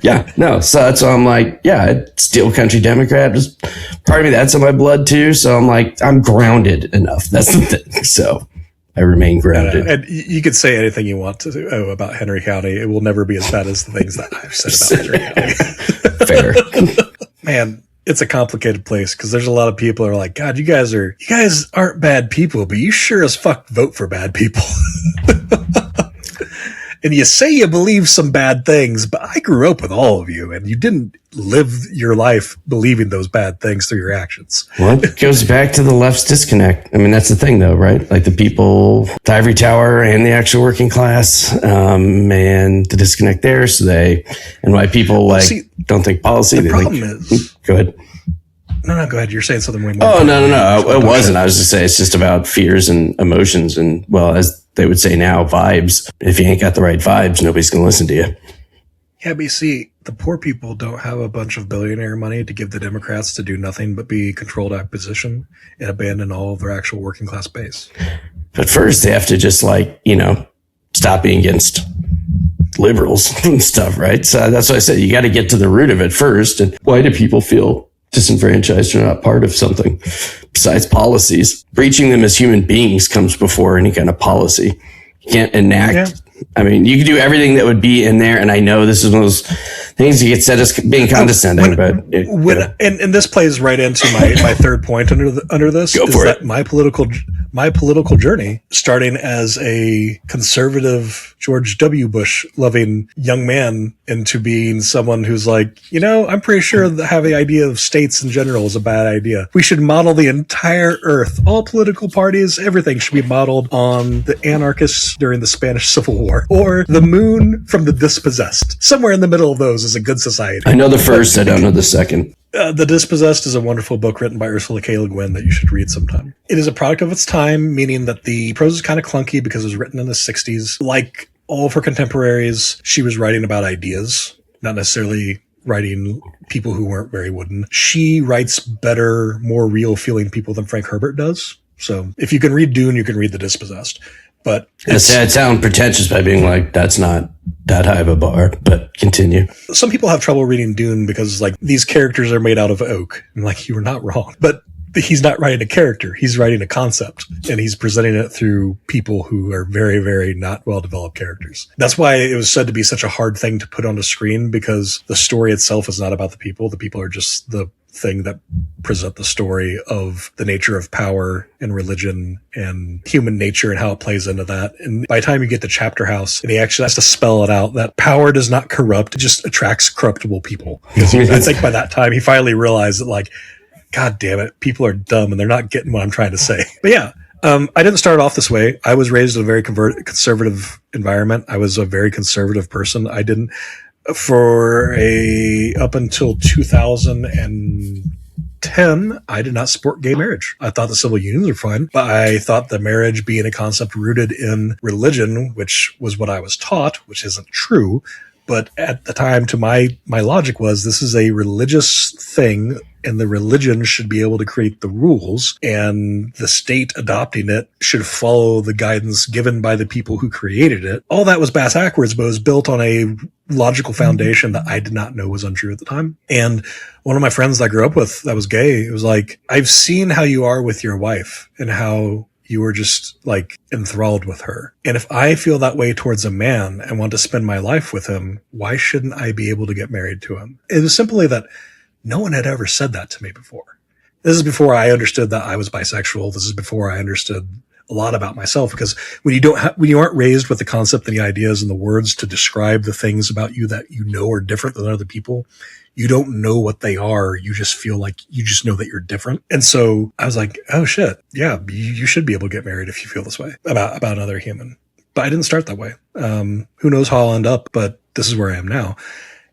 Yeah, no. So that's why I'm like, yeah, Steel Country Democrat. Just part of me that's in my blood too. So I'm like, I'm grounded enough. That's the thing. So I remain grounded. And you could say anything you want to about Henry County. It will never be as bad as the things that I've said about Henry County. Fair. Man, it's a complicated place because there's a lot of people who are like, God, you guys aren't bad people, but you sure as fuck vote for bad people. And you say you believe some bad things, but I grew up with all of you, and you didn't live your life believing those bad things through your actions. Well, it goes back to the left's disconnect. I mean, that's the thing, though, right? Like the people, the ivory tower and the actual working class, and the disconnect there. And why people don't think policy. The problem is, go ahead. No, go ahead. You're saying something way more. Oh, no. It wasn't. I was just saying it's just about fears and emotions and, well, as they would say now, vibes. If you ain't got the right vibes, nobody's going to listen to you. Yeah, but you see, the poor people don't have a bunch of billionaire money to give the Democrats to do nothing but be controlled opposition and abandon all of their actual working class base. But first, they have to just stop being against liberals and stuff, right? So that's why I said you got to get to the root of it first. And why do people feel disenfranchised or not part of something besides policies? Breaching them as human beings comes before any kind of policy. You can't enact. Yeah. I mean, you can do everything that would be in there, and I know this is one of those things you get said as being condescending, and this plays right into my third point under this. Go for it. My political journey, starting as a conservative George W. Bush loving young man into being someone who's like, I'm pretty sure that having the idea of states in general is a bad idea. We should model the entire earth, all political parties, everything should be modeled on the anarchists during the Spanish Civil War, or the moon from the dispossessed. Somewhere in the middle of those is a good society. I know the first, I don't know the second. The Dispossessed is a wonderful book written by Ursula K. Le Guin that you should read sometime. It is a product of its time, meaning that the prose is kind of clunky because it was written in the 60s. Like all of her contemporaries, she was writing about ideas, not necessarily writing people who weren't very wooden. She writes better, more real-feeling people than Frank Herbert does. So if you can read Dune, you can read The Dispossessed. But it sounds pretentious by being like, that's not that high of a bar, but continue. Some people have trouble reading Dune because these characters are made out of oak. And you were not wrong. But he's not writing a character. He's writing a concept, and he's presenting it through people who are very, very not well-developed characters. That's why it was said to be such a hard thing to put on the screen, because the story itself is not about the people. The people are just the thing that present the story of the nature of power and religion and human nature and how it plays into that. And by the time you get to Chapter House, and he actually has to spell it out, that power does not corrupt, it just attracts corruptible people. I think by that time he finally realized that God damn it, people are dumb and they're not getting what I'm trying to say. But yeah, I didn't start off this way. I was raised in a very conservative environment. I was a very conservative person. I didn't, up until 2010, I did not support gay marriage. I thought the civil unions were fine, but I thought the marriage being a concept rooted in religion, which was what I was taught, which isn't true. But at the time, to my logic was, this is a religious thing, and the religion should be able to create the rules, and the state adopting it should follow the guidance given by the people who created it. All that was bass backwards, but it was built on a logical foundation that I did not know was untrue at the time. And one of my friends that I grew up with that was gay, it was like, I've seen how you are with your wife and how you were just like enthralled with her. And if I feel that way towards a man and want to spend my life with him, why shouldn't I be able to get married to him? It was simply that no one had ever said that to me before. This is before I understood that I was bisexual. This is before I understood a lot about myself, because when you aren't raised with the concept and the ideas and the words to describe the things about you that you know are different than other people, you don't know what they are. You just feel like you just know that you're different. And so I was like, oh shit. Yeah, you should be able to get married if you feel this way about another human. But I didn't start that way. Who knows how I'll end up, but this is where I am now.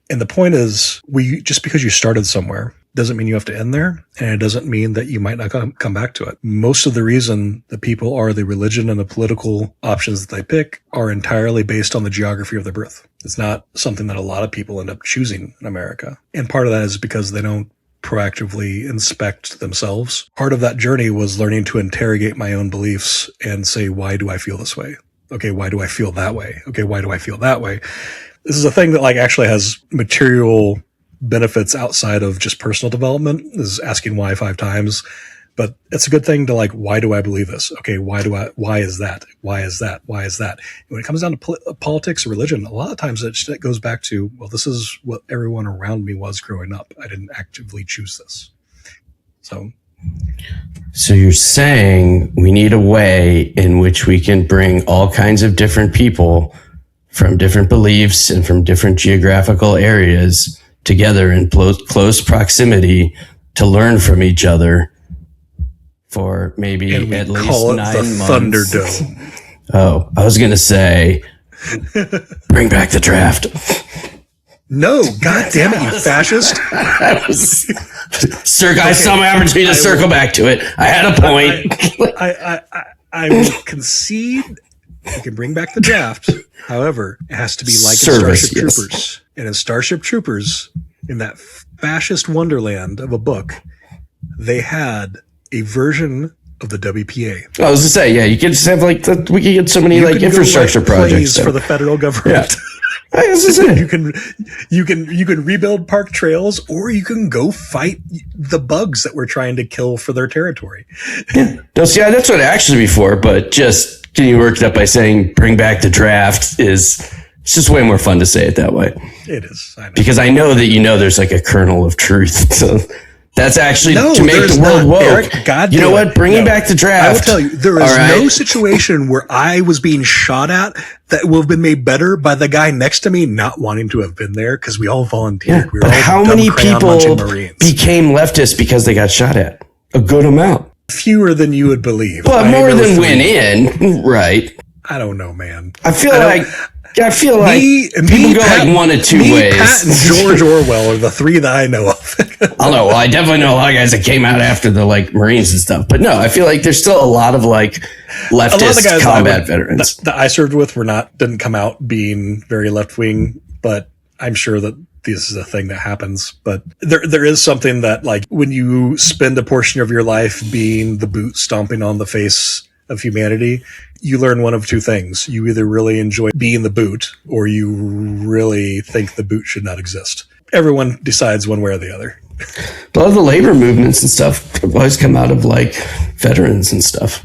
And the point is, just because you started somewhere doesn't mean you have to end there, and it doesn't mean that you might not come back to it. Most of the reason that people are the religion and the political options that they pick are entirely based on the geography of their birth. It's not something that a lot of people end up choosing in America. And part of that is because they don't proactively inspect themselves. Part of that journey was learning to interrogate my own beliefs and say, why do I feel this way? Okay, why do I feel that way? Okay, why do I feel that way? This is a thing that like actually has material benefits outside of just personal development. This is asking why 5 times, but it's a good thing to like, why do I believe this? Okay, why is that? Why is that? Why is that? And when it comes down to politics or religion, a lot of times it goes back to, well, this is what everyone around me was growing up. I didn't actively choose this. So you're saying we need a way in which we can bring all kinds of different people from different beliefs and from different geographical areas together in close proximity to learn from each other for maybe at least 9 months. Thunderdome. Oh, I was going to say, bring back the draft. No, God damn it, you fascist. I saw my opportunity to circle back to it. I had a point. I will concede you can bring back the draft. However, it has to be like Service, in Starship Troopers. And in Starship Troopers, in that fascist wonderland of a book, they had a version of the WPA. I was going to say, yeah, you could just have like, we could get so many like infrastructure projects for the federal government. Yeah. I was just saying. You can rebuild park trails, or you can go fight the bugs that we're trying to kill for their territory. Yeah. No, see, that's what it actually before, but just getting worked up by saying bring back the draft it's just way more fun to say it that way. It is. I know. Because I know that there's like a kernel of truth. So that's actually to make the world woke. Eric, God, you know what? Bringing back the draft. I will tell you, there is no situation where I was being shot at that will have been made better by the guy next to me not wanting to have been there, because we all volunteered. Yeah, we were but all how many people became leftists because they got shot at? A good amount. Fewer than you would believe. But more than went in, right? I don't know, man. I feel like people go Pat, like one of two ways. Pat and George Orwell are the 3 that I know of. I know. Well, I definitely know a lot of guys that came out after the like Marines and stuff. But no, I feel like there's still a lot of like leftist combat veterans that I served with didn't come out being very left wing, but I'm sure that this is a thing that happens. But there is something that like when you spend a portion of your life being the boot stomping on the face of humanity, you learn one of 2 things. You either really enjoy being the boot, or you really think the boot should not exist. Everyone decides one way or the other. A lot of the labor movements and stuff have always come out of like veterans and stuff.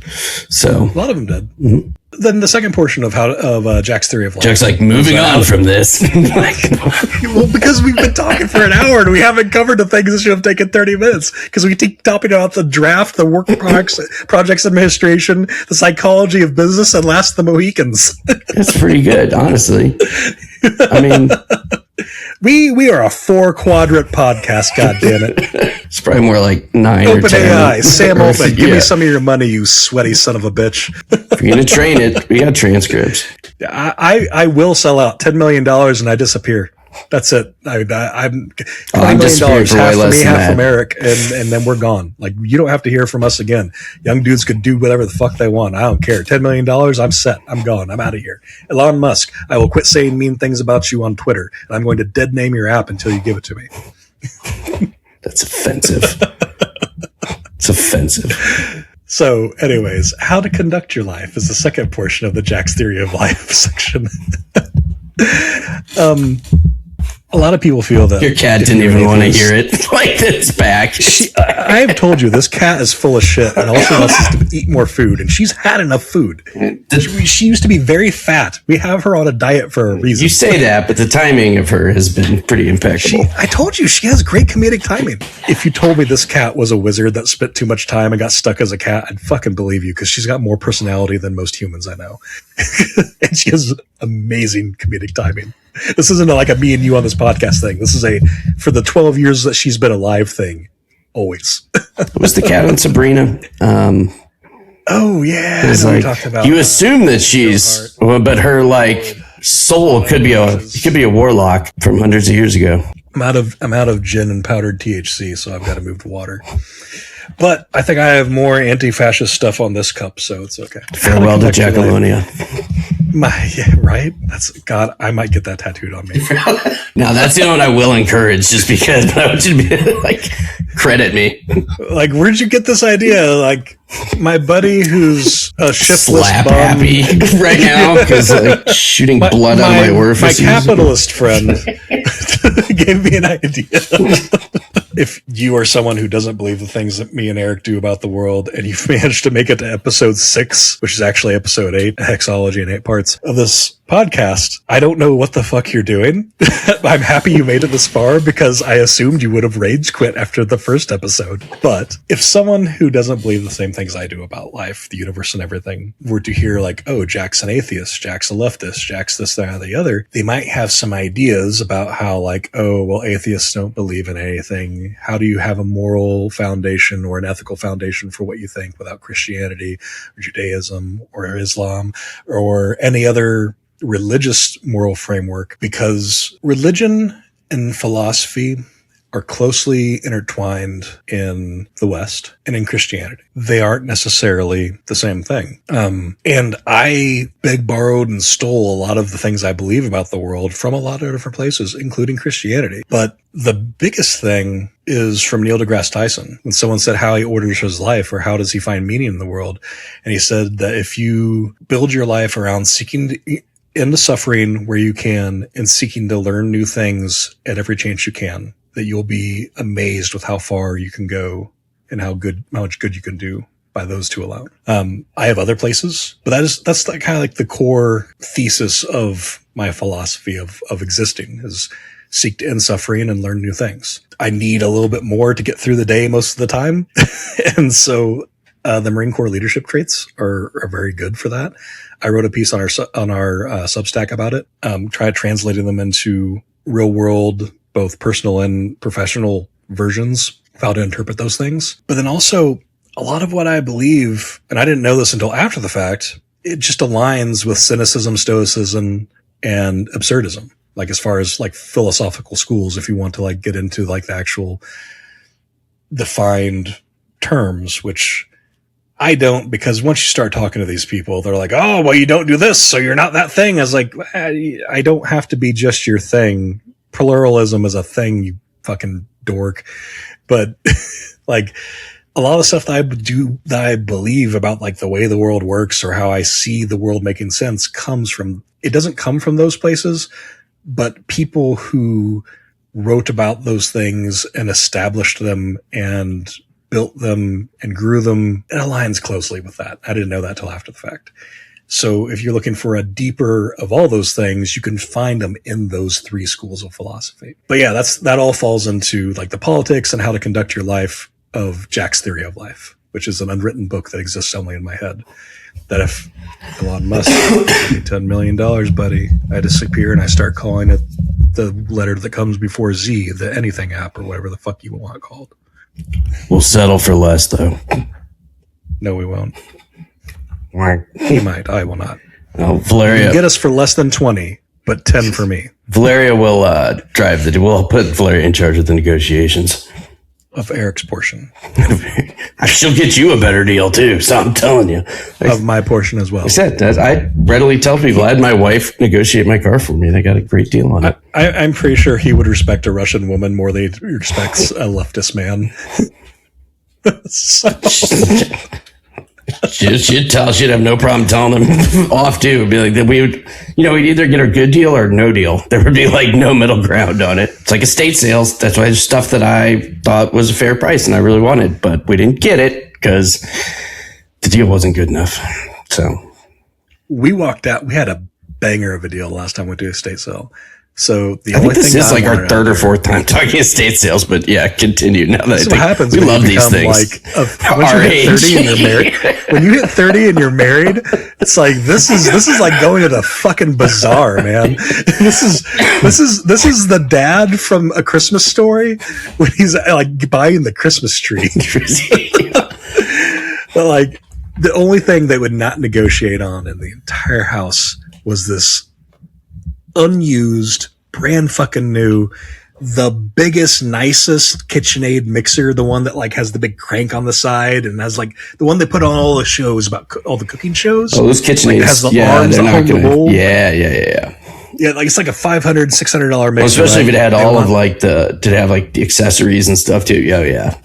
So a lot of them did. Mm-hmm. Then the second portion of Jack's theory of life. Jack's like moving on from this. Well, because we've been talking for an hour and we haven't covered the things that should have taken 30 minutes. Because we keep talking about the draft, the work projects administration, the psychology of business, and last the Mohicans. That's pretty good, honestly. I mean, we are a 4-quadrant podcast. God damn it! It's probably more like 9 Open or 10. AI, Sam Altman, give me some of your money, you sweaty son of a bitch. If you're gonna train it, we got transcripts. I will sell out $10 million and I disappear. That's it. I'm $20 million, half for me, half from Eric, and then we're gone. Like, you don't have to hear from us again. Young dudes could do whatever the fuck they want. I don't care. $10 million, I'm set. I'm gone. I'm out of here. Elon Musk, I will quit saying mean things about you on Twitter, and I'm going to dead name your app until you give it to me. That's offensive. It's offensive. So, anyways, how to conduct your life is the second portion of the Jack's Theory of Life section. A lot of people feel that your cat didn't even want to hear it. Like, it's back. I have told you this cat is full of shit and also wants us to eat more food, and she's had enough food. She used to be very fat. We have her on a diet for a reason. You say that, but the timing of her has been pretty impeccable. I told you, she has great comedic timing. If you told me this cat was a wizard that spent too much time and got stuck as a cat, I'd fucking believe you, because she's got more personality than most humans I know. And she has amazing comedic timing. This isn't like a me and you on this podcast thing. This is a for the 12 years that she's been alive thing. Always. Was the cat on Sabrina? Oh yeah, like, talked about. You assume that she's, well, but her like soul could be a warlock from hundreds of years ago. I'm out of gin and powdered THC, so I've got to move to water. But I think I have more anti-fascist stuff on this cup, so it's okay. Farewell to Jackalonia. Yeah, right? That's God. I might get that tattooed on me. Now that's the one I will encourage, just because. But I want you to be like, credit me. Like, where'd you get this idea? Like, my buddy who's a shiftless slap bum happy right now because like shooting blood on my orifices. My capitalist friend gave me an idea. If you are someone who doesn't believe the things that me and Eric do about the world, and you've managed to make it to episode 6, which is actually episode 8, Hexology in 8 parts of this podcast, I don't know what the fuck you're doing. I'm happy you made it this far, because I assumed you would have rage quit after the first episode. But if someone who doesn't believe the same things I do about life, the universe, and everything were to hear like, oh, Jack's an atheist, Jack's a leftist, Jack's this, that, or the other, they might have some ideas about how like, oh, well, atheists don't believe in anything. How do you have a moral foundation or an ethical foundation for what you think without Christianity or Judaism or Islam or any other religious moral framework? Because religion and philosophy are closely intertwined in the West and in Christianity. They aren't necessarily the same thing. And I begged, borrowed, and stole a lot of the things I believe about the world from a lot of different places, including Christianity. But the biggest thing is from Neil deGrasse Tyson. When someone said how he orders his life or how does he find meaning in the world, and he said that if you build your life around seeking to end the suffering where you can and seeking to learn new things at every chance you can, that you'll be amazed with how far you can go and how much good you can do by those two alone. I have other places, but that's like kind of like the core thesis of my philosophy of existing is seek to end suffering and learn new things. I need a little bit more to get through the day most of the time. And so the Marine Corps leadership traits are very good for that. I wrote a piece on our Substack about it, tried translating them into real world, both personal and professional versions of how to interpret those things. But then also a lot of what I believe, and I didn't know this until after the fact, it just aligns with cynicism, stoicism, and absurdism. Like as far as like philosophical schools, if you want to like get into like the actual defined terms, which I don't, because once you start talking to these people, they're like, oh, well, you don't do this, so you're not that thing. I was like, I don't have to be just your thing. Pluralism is a thing, you fucking dork. But like a lot of stuff that I believe about like the way the world works or how I see the world making sense it doesn't come from those places, but people who wrote about those things and established them and built them and grew them, it aligns closely with that. I didn't know that till after the fact. So if you're looking for a deeper of all those things, you can find them in those 3 schools of philosophy. But yeah, that all falls into like the politics and how to conduct your life of Jack's Theory of Life, which is an unwritten book that exists only in my head. That if Elon Musk gives me $10 million, buddy, I disappear and I start calling it the letter that comes before Z, the anything app or whatever the fuck you want it called. We'll settle for less, though. No, we won't. He might. I will not. Oh, Valeria. You can get us for less than 20, but 10 for me. Valeria will we'll put Valeria in charge of the negotiations. Of Eric's portion. She'll get you a better deal, too. So I'm telling you. Of my portion as well. I said, I readily tell people I had my wife negotiate my car for me. They got a great deal on it. I'm pretty sure he would respect a Russian woman more than he respects a leftist man. So, She'd have no problem telling them off too. It'd be like that we would, we'd either get a good deal or no deal. There would be like no middle ground on it. It's like estate sales. That's why there's stuff that I thought was a fair price and I really wanted, but we didn't get it because the deal wasn't good enough. So we walked out. We had a banger of a deal last time we went to estate sale. So the I only think this thing is like our third or fourth time talking estate sales, but yeah, continue. Now that what happens. We love these things. Like once you hit 30 and you're married, when you hit 30 and you're married, it's like this is like going to the fucking bazaar, man. This is the dad from A Christmas Story when he's like buying the Christmas tree. But like the only thing they would not negotiate on in the entire house was this unused, brand fucking new, the biggest, nicest KitchenAid mixer, the one that like has the big crank on the side and has like the one they put on all the shows about all the cooking shows. Oh, those KitchenAids, like, has the arms that hold the bowl. Yeah. Yeah, like it's like a $500, $600 mixer. Well, especially right? if it had did it have like the accessories and stuff too. Yeah.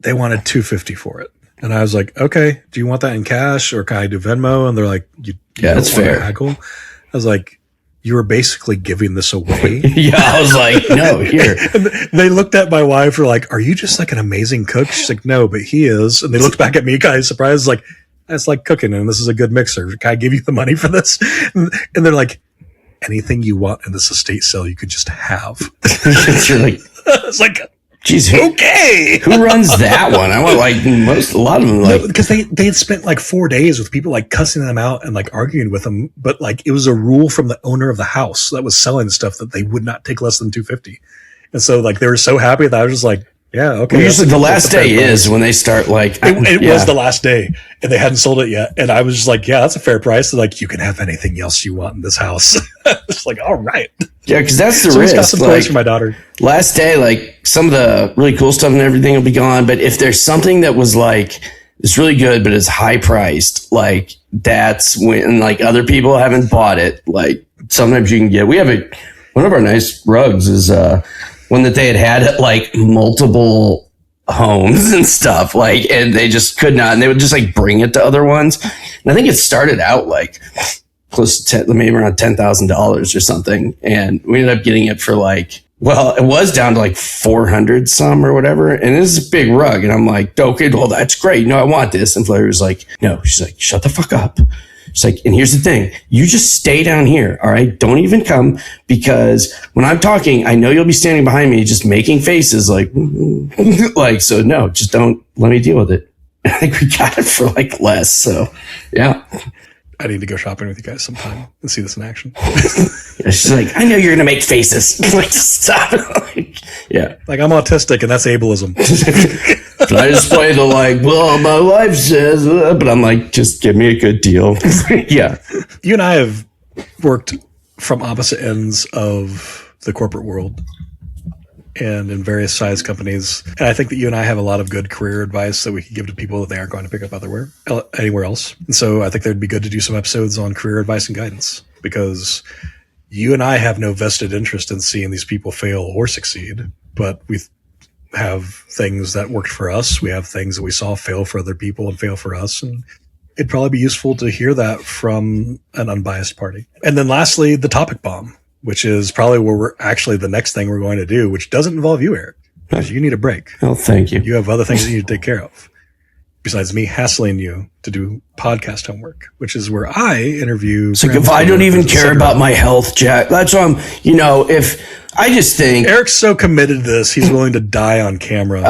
They wanted $250 for it. And I was like, okay, do you want that in cash or can I do Venmo? And they're like, that's fair. Haggle? I was like, you were basically giving this away. Yeah, I was like, no, here. And they looked at my wife, were like, are you just like an amazing cook? She's like, no, but he is. And they looked back at me, kind of surprised, like, it's like cooking and this is a good mixer. Can I give you the money for this? And they're like, anything you want in this estate sale, you could just have. You're like, it's like, geez, okay. Who runs that one? I want like a lot of them, like, because they had spent like 4 days with people like cussing them out and like arguing with them, but like it was a rule from the owner of the house that was selling stuff that they would not take less than $250, and so like they were so happy that I was just like, yeah, okay. Usually the last day is when they start like it was the last day and they hadn't sold it yet, and I was just like, yeah, that's a fair price. They're like, you can have anything else you want in this house. It's like, all right. Yeah, because that's the so risk. Got some toys for my daughter. Last day, like some of the really cool stuff and everything will be gone. But if there's something that was like it's really good, but it's high priced, like that's when like other people haven't bought it. Like sometimes you can get. We have one of our nice rugs is one that they had at like multiple homes and stuff, like, and they just could not, and they would just like bring it to other ones. And I think it started out like close to maybe around $10,000 or something. And we ended up getting it for like, well, it was down to like 400 some or whatever. And this is a big rug. And I'm like, okay, well, that's great. No, I want this. And Flair was like, no, she's like, shut the fuck up. She's like, and here's the thing. You just stay down here. All right. Don't even come, because when I'm talking, I know you'll be standing behind me, just making faces like, like, so no, just don't let me deal with it. I think we got it for like less. So yeah. I need to go shopping with you guys sometime and see this in action. Yeah, she's like, I know you're going to make faces. Like, stop. Like, yeah. Like, I'm autistic and that's ableism. But I just play the like, well, my wife says, but I'm like, just give me a good deal. Yeah. You and I have worked from opposite ends of the corporate world and in various size companies. And I think that you and I have a lot of good career advice that we can give to people that they aren't going to pick up anywhere else. And so I think that'd be good to do some episodes on career advice and guidance, because you and I have no vested interest in seeing these people fail or succeed, but we have things that worked for us. We have things that we saw fail for other people and fail for us. And it'd probably be useful to hear that from an unbiased party. And then lastly, the topic bomb, which is probably where we're actually the next thing we're going to do, which doesn't involve you, Erik, because you need a break. Oh, thank you. You have other things that you need to take care of besides me hassling you to do podcast homework, which is where I interview. It's like, if I don't even care about my health, Jack, that's what if I just think Erik's so committed to this, he's willing to die on camera.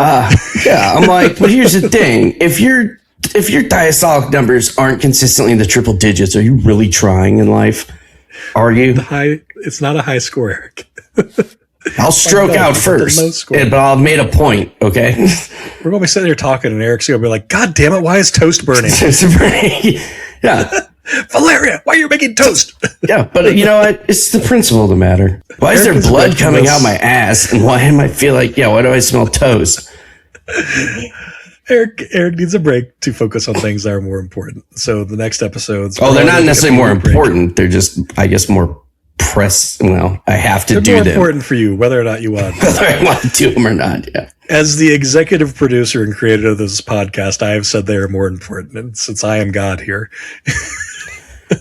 Yeah. I'm like, but here's the thing. If your diastolic numbers aren't consistently in the triple digits, are you really trying in life? Are you? It's not a high score, Erik. I'll stroke out first, but I've made a point, okay? We're going to be sitting here talking, and Erik's going to be like, God damn it, why is toast burning? Yeah. Valeria, why are you making toast? Yeah, but you know what? It's the principle of the matter. Why is there blood coming out my ass, and why am I feel like, why do I smell toast? Erik needs a break to focus on things that are more important. So the next episodes. Oh, they're not necessarily more important. They're just, I guess, more press. Well, I have to They're do more them. important for you, whether or not you want. Whether I want to do them or not. Yeah. As the executive producer and creator of this podcast, I have said they are more important, and since I am God here.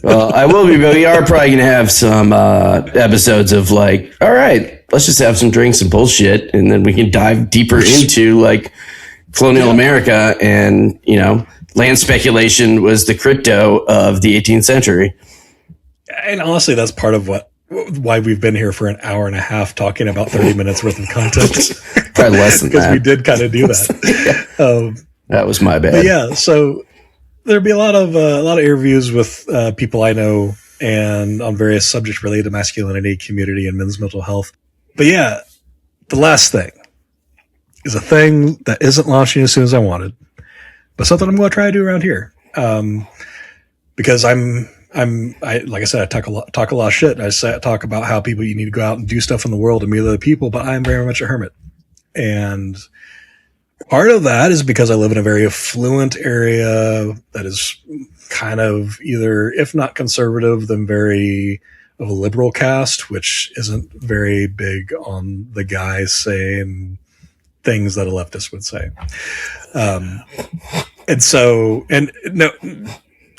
Well, I will be, but we are probably going to have some episodes of like, all right, let's just have some drinks and bullshit, and then we can dive deeper into like colonial America, and land speculation was the crypto of the 18th century. And honestly, that's part of why we've been here for an hour and a half talking about 30 minutes worth of content. Probably less than that. Because we did kind of do that. Yeah. That was my bad. But yeah, so there'll be a lot of interviews with people I know and on various subjects related to masculinity, community, and men's mental health. But yeah, the last thing is a thing that isn't launching as soon as I wanted, but something I'm going to try to do around here. Because I like I said, I talk a lot of shit. I talk about how you need to go out and do stuff in the world and meet other people, but I'm very much a hermit. And part of that is because I live in a very affluent area that is kind of either, if not conservative, then very of a liberal cast, which isn't very big on the guys saying things that a leftist would say.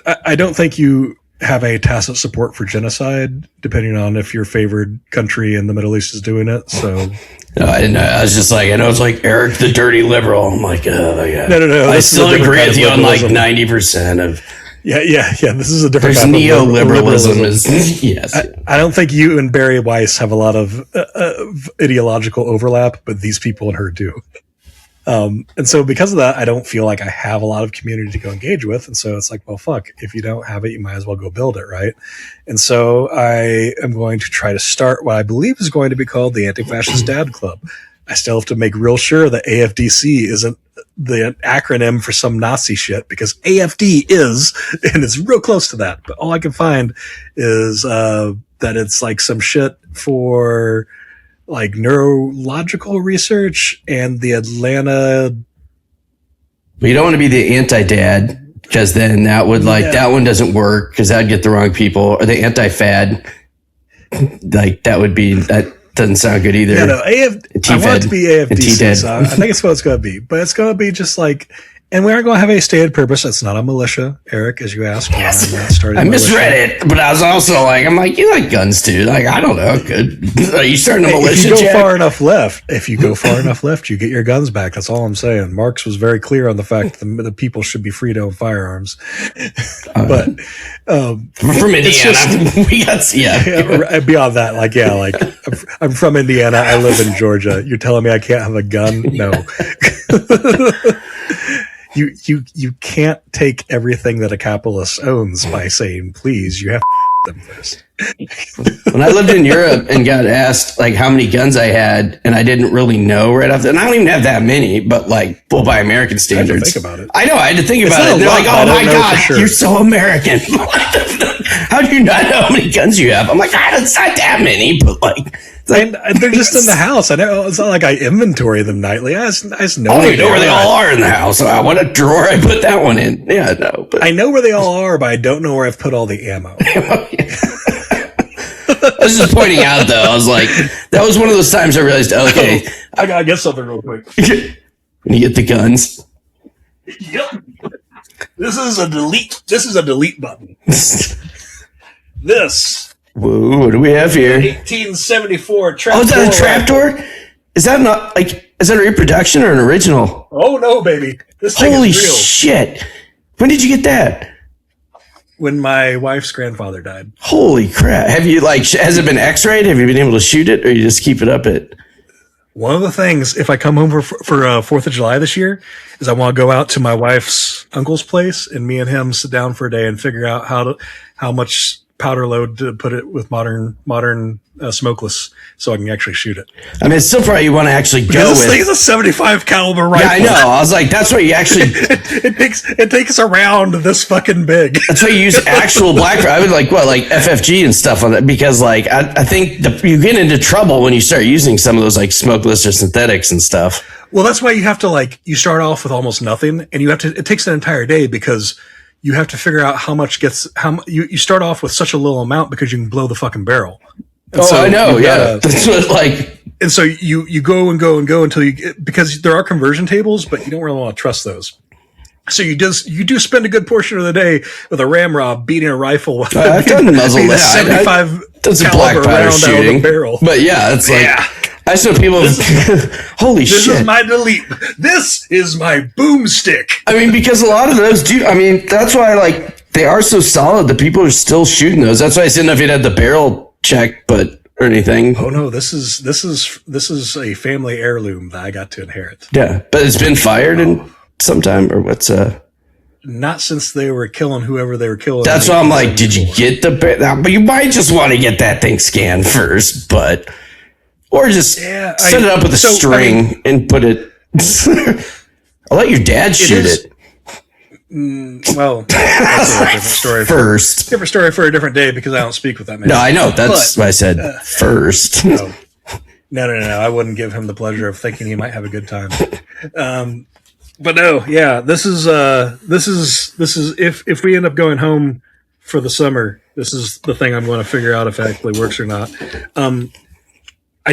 I don't think you have a tacit support for genocide, depending on if your favored country in the Middle East is doing it. So, no, I didn't know. I was just like, I know it's like Erik the dirty liberal. I'm like, oh my god. No. I still agree with you on like 90% of. Yeah. This is a different. There's neoliberalism. Yes. I don't think you and Barry Weiss have a lot of ideological overlap, but these people and her do. And so because of that, I don't feel like I have a lot of community to go engage with. And so it's like, well, fuck, if you don't have it, you might as well go build it. Right. And so I am going to try to start what I believe is going to be called the Anti-Fascist Dad Club. I still have to make real sure that AFDC isn't the acronym for some Nazi shit, because AFD is, and it's real close to that. But all I can find is, that it's like some shit for like neurological research and the Atlanta. But you don't want to be the anti-dad, because then that would that one doesn't work, because that'd get the wrong people. Or the anti-fad, like that doesn't sound good either. Yeah, no, I want it to be AFDC. So I think it's what it's going to be, but it's going to be just like, and we aren't going to have a stated purpose. It's not a militia, Erik, as you asked. Yes. I misread it, but I was also like, I'm like, you like guns too? Like, I don't know. Good. Are you starting a militia? If you go far enough left, you get your guns back. That's all I'm saying. Marx was very clear on the fact that the people should be free to own firearms. But from Indiana, we got beyond that. I'm from Indiana. I live in Georgia. You're telling me I can't have a gun? No. You can't take everything that a capitalist owns by saying please. You have to them first. When I lived in Europe and got asked like how many guns I had, and I didn't really know right after, and I don't even have that many, but like, well, by American standards, I had to think about it. I know, I had to think about it. They're like, oh my god, sure. You're so American. How do you not know how many guns you have? I'm like, it's not that many, but like. And they're just in the house. I know it's not like I inventory them nightly. I just know. I know where they all are in the house. What a drawer I put that one in. Yeah, no. But. I know where they all are, but I don't know where I've put all the ammo. I was just pointing out, though. I was like, that was one of those times I realized, okay, I gotta get something real quick. When you get the guns. Yep. This is a delete button. This. Whoa, what do we have here? 1874 trapdoor. Oh, is that a trapdoor? Is that not is that a reproduction or an original? Oh no, baby! This thing Holy is real. Shit! When did you get that? When my wife's grandfather died. Holy crap! Have you has it been X-rayed? Have you been able to shoot it, or you just keep it up at? One of the things, if I come home for 4th of July this year, is I want to go out to my wife's uncle's place, and me and him sit down for a day and figure out how much powder load to put it with modern smokeless, so I can actually shoot it. I mean, it's still probably you want to actually go with. This thing is a 75 caliber rifle. Yeah, I know. I was like, that's why you actually. it takes around this fucking big. That's why you use actual black. I would like FFG and stuff on that, because I think you get into trouble when you start using some of those like smokeless or synthetics and stuff. Well, that's why you have to you start off with almost nothing, and it takes an entire day, because you have to figure out how much you start off with such a little amount because you can blow the fucking barrel. And I know. Yeah, that's what like. And so you go and go and go until you get, because there are conversion tables, but you don't really want to trust those. So you do spend a good portion of the day with a ramrod beating a rifle. I've done muzzle. A 75 that's a black powder shooting barrel. But yeah, it's like I saw people. Holy shit! This is my delete. This is my boomstick. I mean, because a lot of those do. I mean, that's why like they are so solid. The people are still shooting those. That's why I didn't know if it had the barrel check, but or anything. Oh no, this is a family heirloom that I got to inherit. Yeah, but it's been fired in sometime or what's not since they were killing whoever they were killing. That's why I'm like, did you get but you might just want to get that thing scanned first, but or just set it up with a string and put it. I'll let your dad shoot it. Well, that's a different story. Different story for a different day because I don't speak with that man. No, I know. That's why I said first. No. I wouldn't give him the pleasure of thinking he might have a good time. But no, yeah, this is if we end up going home for the summer, this is the thing I'm going to figure out if it actually works or not. I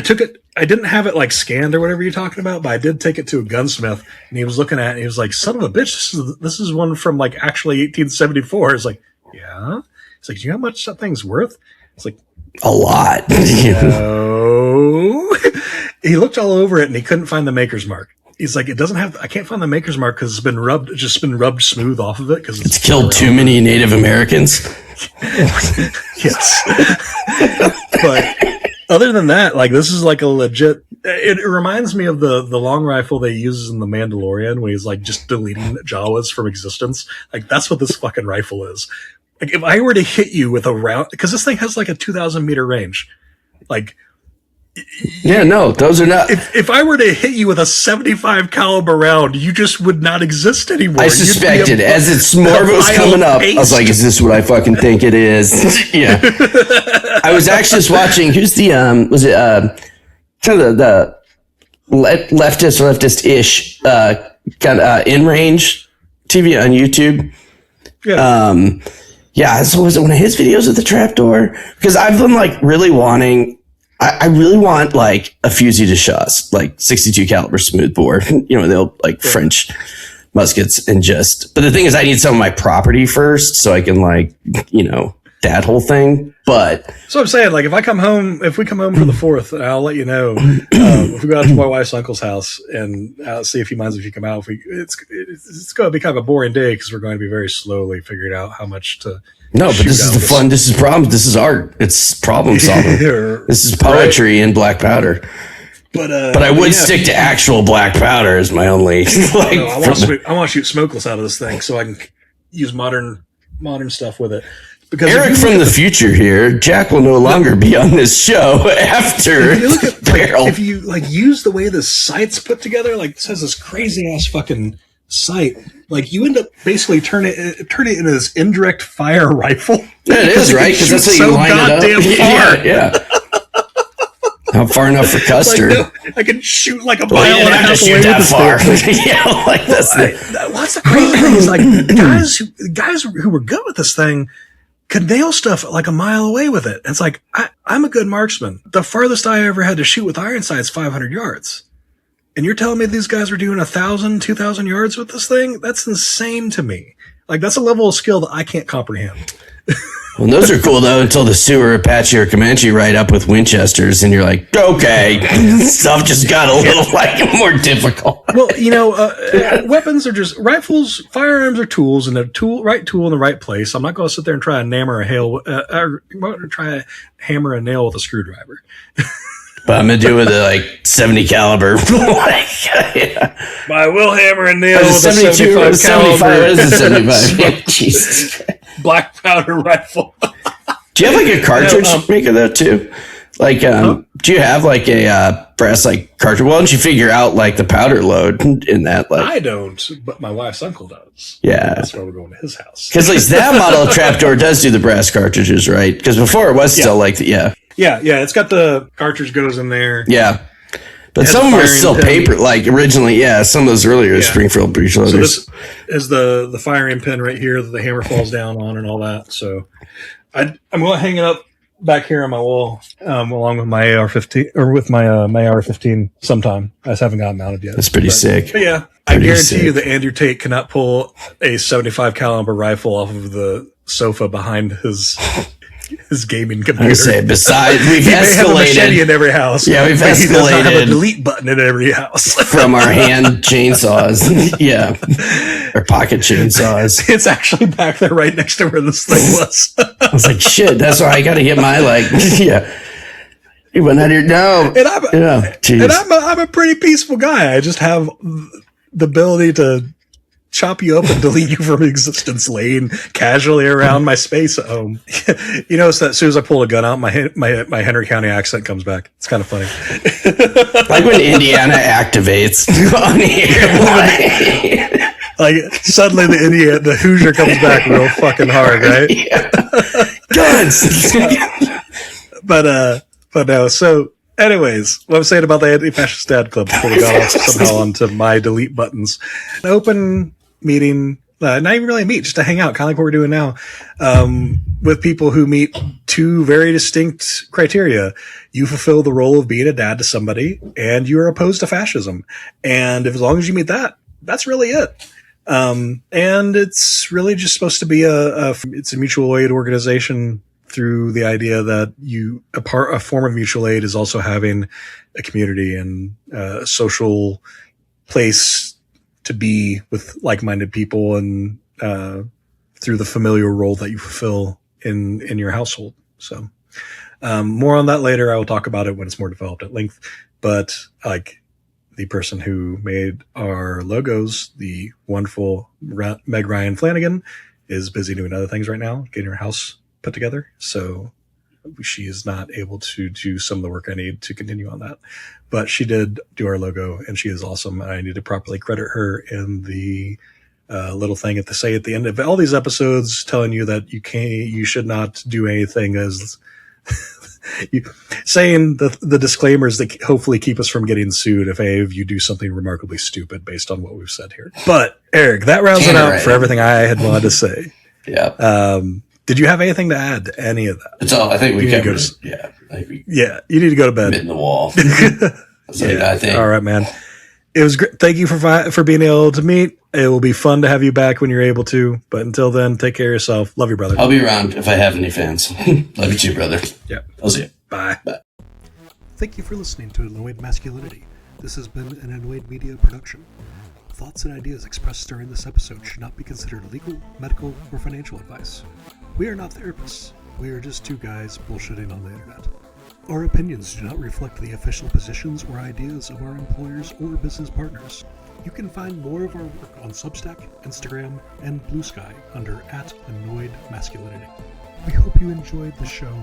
didn't have it like scanned or whatever you're talking about, but I did take it to a gunsmith and he was looking at it and he was like, son of a bitch, this is one from like actually 1874. It's like, yeah. It's like, do you know how much that thing's worth? It's like a lot. No. He looked all over it and he couldn't find the maker's mark. He's like, I can't find the maker's mark because it's been rubbed smooth off of it because it's killed too many Native Americans. Yes. But other than that, like this is like a legit. It reminds me of the long rifle they use in The Mandalorian, when he's like just deleting Jawas from existence. Like that's what this fucking rifle is. Like if I were to hit you with a round, because this thing has like a 2,000 meter range, like. Yeah, no, those are not. If I were to hit you with a 75 caliber round, you just would not exist anymore. I suspected as it's more was coming up. I was like, "Is this what I fucking think it is?" Yeah. I was actually just watching. Who's the was it kind of the leftist-ish kind of in range TV on YouTube? Yeah. Yeah. So was it one of his videos with the trapdoor? Because I've been like really wanting. I really want like a fusil de chasse, like 62 caliber smoothbore, they'll like French muskets and but the thing is I need some of my property first so I can like, that whole thing. But so I'm saying like, if we come home for the 4th, I'll let you know, if we go out to my wife's uncle's house and I'll see if he minds if you come out. It's going to be kind of a boring day because we're going to be very slowly figuring out how much to. No, but this is the fun. This is problem. This is art. It's problem solving. This is poetry in black powder. But I would stick to actual black powder as my only. I want to shoot smokeless out of this thing so I can use modern stuff with it. Because Eric from the future here, Jack will no longer be on this show after. If you look at if you like use the way the sight's put together, like this has this crazy ass fucking sight. Like you end up basically turning it into this indirect fire rifle. Yeah, it is, right? Because that's how you line it up. Yeah. Not far enough for Custer. I can shoot like a mile and a half away with this far. Yeah, like that's what's the crazy thing is like guys who were good with this thing could nail stuff like a mile away with it. And it's like I'm a good marksman. The farthest I ever had to shoot with iron sights 500 yards. And you're telling me these guys are doing 1,000, 2,000 yards with this thing? That's insane to me. Like, that's a level of skill that I can't comprehend. Well, those are cool, though, until the Sioux or Apache or Comanche ride up with Winchesters, and you're like, okay, stuff just got a little, more difficult. Well, weapons are just rifles, firearms are tools, and the right tool in the right place. I'm not going to sit there and try and hammer a nail with a screwdriver. But I'm going to do it with a 70 caliber. Yeah. I will hammer a nail with a 75 caliber. It is a 75. Jesus Christ. Black powder rifle. Do you have a cartridge maker though too? Do you have a brass cartridge? Why don't you figure out the powder load in that? I don't, but my wife's uncle does. Yeah, that's why we're going to his house. Because at least that model of trapdoor does do the brass cartridges, right? Because before it was still Yeah, it's got the cartridge goes in there. Yeah. But some of them are still paper, originally, some of those earlier Springfield breech loaders. So this is the firing pin right here that the hammer falls down on and all that. So I'm going to hang it up back here on my wall, along with my AR-15 or with my AR-15 sometime. I just haven't gotten mounted yet. That's pretty sick. But yeah, I guarantee you that Andrew Tate cannot pull a 75 caliber rifle off of the sofa behind his gaming computer. I say, besides, we've he may have a machete escalated. in every house. Yeah, we've but he does not have a escalated delete button in every house. from our hand chainsaws. Yeah. Or pocket chainsaws. It's actually back there right next to where this thing was. I was like, shit, that's why I got to get my, like, yeah. You went out here, no. And I'm a pretty peaceful guy. I just have the ability to chop you up and delete you from existence, laying casually around my space at home. You notice that as soon as I pull a gun out, my Henry County accent comes back. It's kind of funny. Like when Indiana activates on here. Like suddenly the Hoosier comes back real fucking hard, right? Yeah. Guns. But no. So, anyways, what I'm saying about the Anti-Fascist Dad Club before we got off somehow onto my delete buttons. An open meeting, not even really a meet, just to hang out, kind of like what we're doing now, with people who meet two very distinct criteria. You fulfill the role of being a dad to somebody, and you are opposed to fascism. And as long as you meet that, that's really it. And it's really just supposed to be it's a mutual aid organization through the idea that a form of mutual aid is also having a community and a social place to be with like-minded people, and through the familial role that you fulfill in your household. So more on that later. I will talk about it when it's more developed at length. But like the person who made our logos, the wonderful Meg Ryan Flanagan, is busy doing other things right now, getting her house put together. So she is not able to do some of the work I need to continue on that. But she did do our logo, and she is awesome. I need to properly credit her in the little thing at the end of all these episodes, telling you that you should not do anything as saying the disclaimers that hopefully keep us from getting sued if any of you do something remarkably stupid based on what we've said here. But Eric, that rounds it out for everything I had wanted to say. Yeah. Did you have anything to add to any of that? That's all. I think we covered it. Yeah. You need to go to bed. In the wall. I think. All right, man. It was great. Thank you for being able to meet. It will be fun to have you back when you're able to. But until then, take care of yourself. Love you, brother. I'll be around if I have any fans. Love you too, brother. Yeah. I'll see you. Bye. Bye. Thank you for listening to Annoyed Masculinity. This has been an Annoyed Media production. Thoughts and ideas expressed during this episode should not be considered legal, medical, or financial advice. We are not therapists. We are just two guys bullshitting on the internet. Our opinions do not reflect the official positions or ideas of our employers or business partners. You can find more of our work on Substack, Instagram, and Blue Sky under @AnnoyedMasculinity. We hope you enjoyed the show,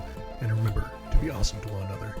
and remember to be awesome to one another.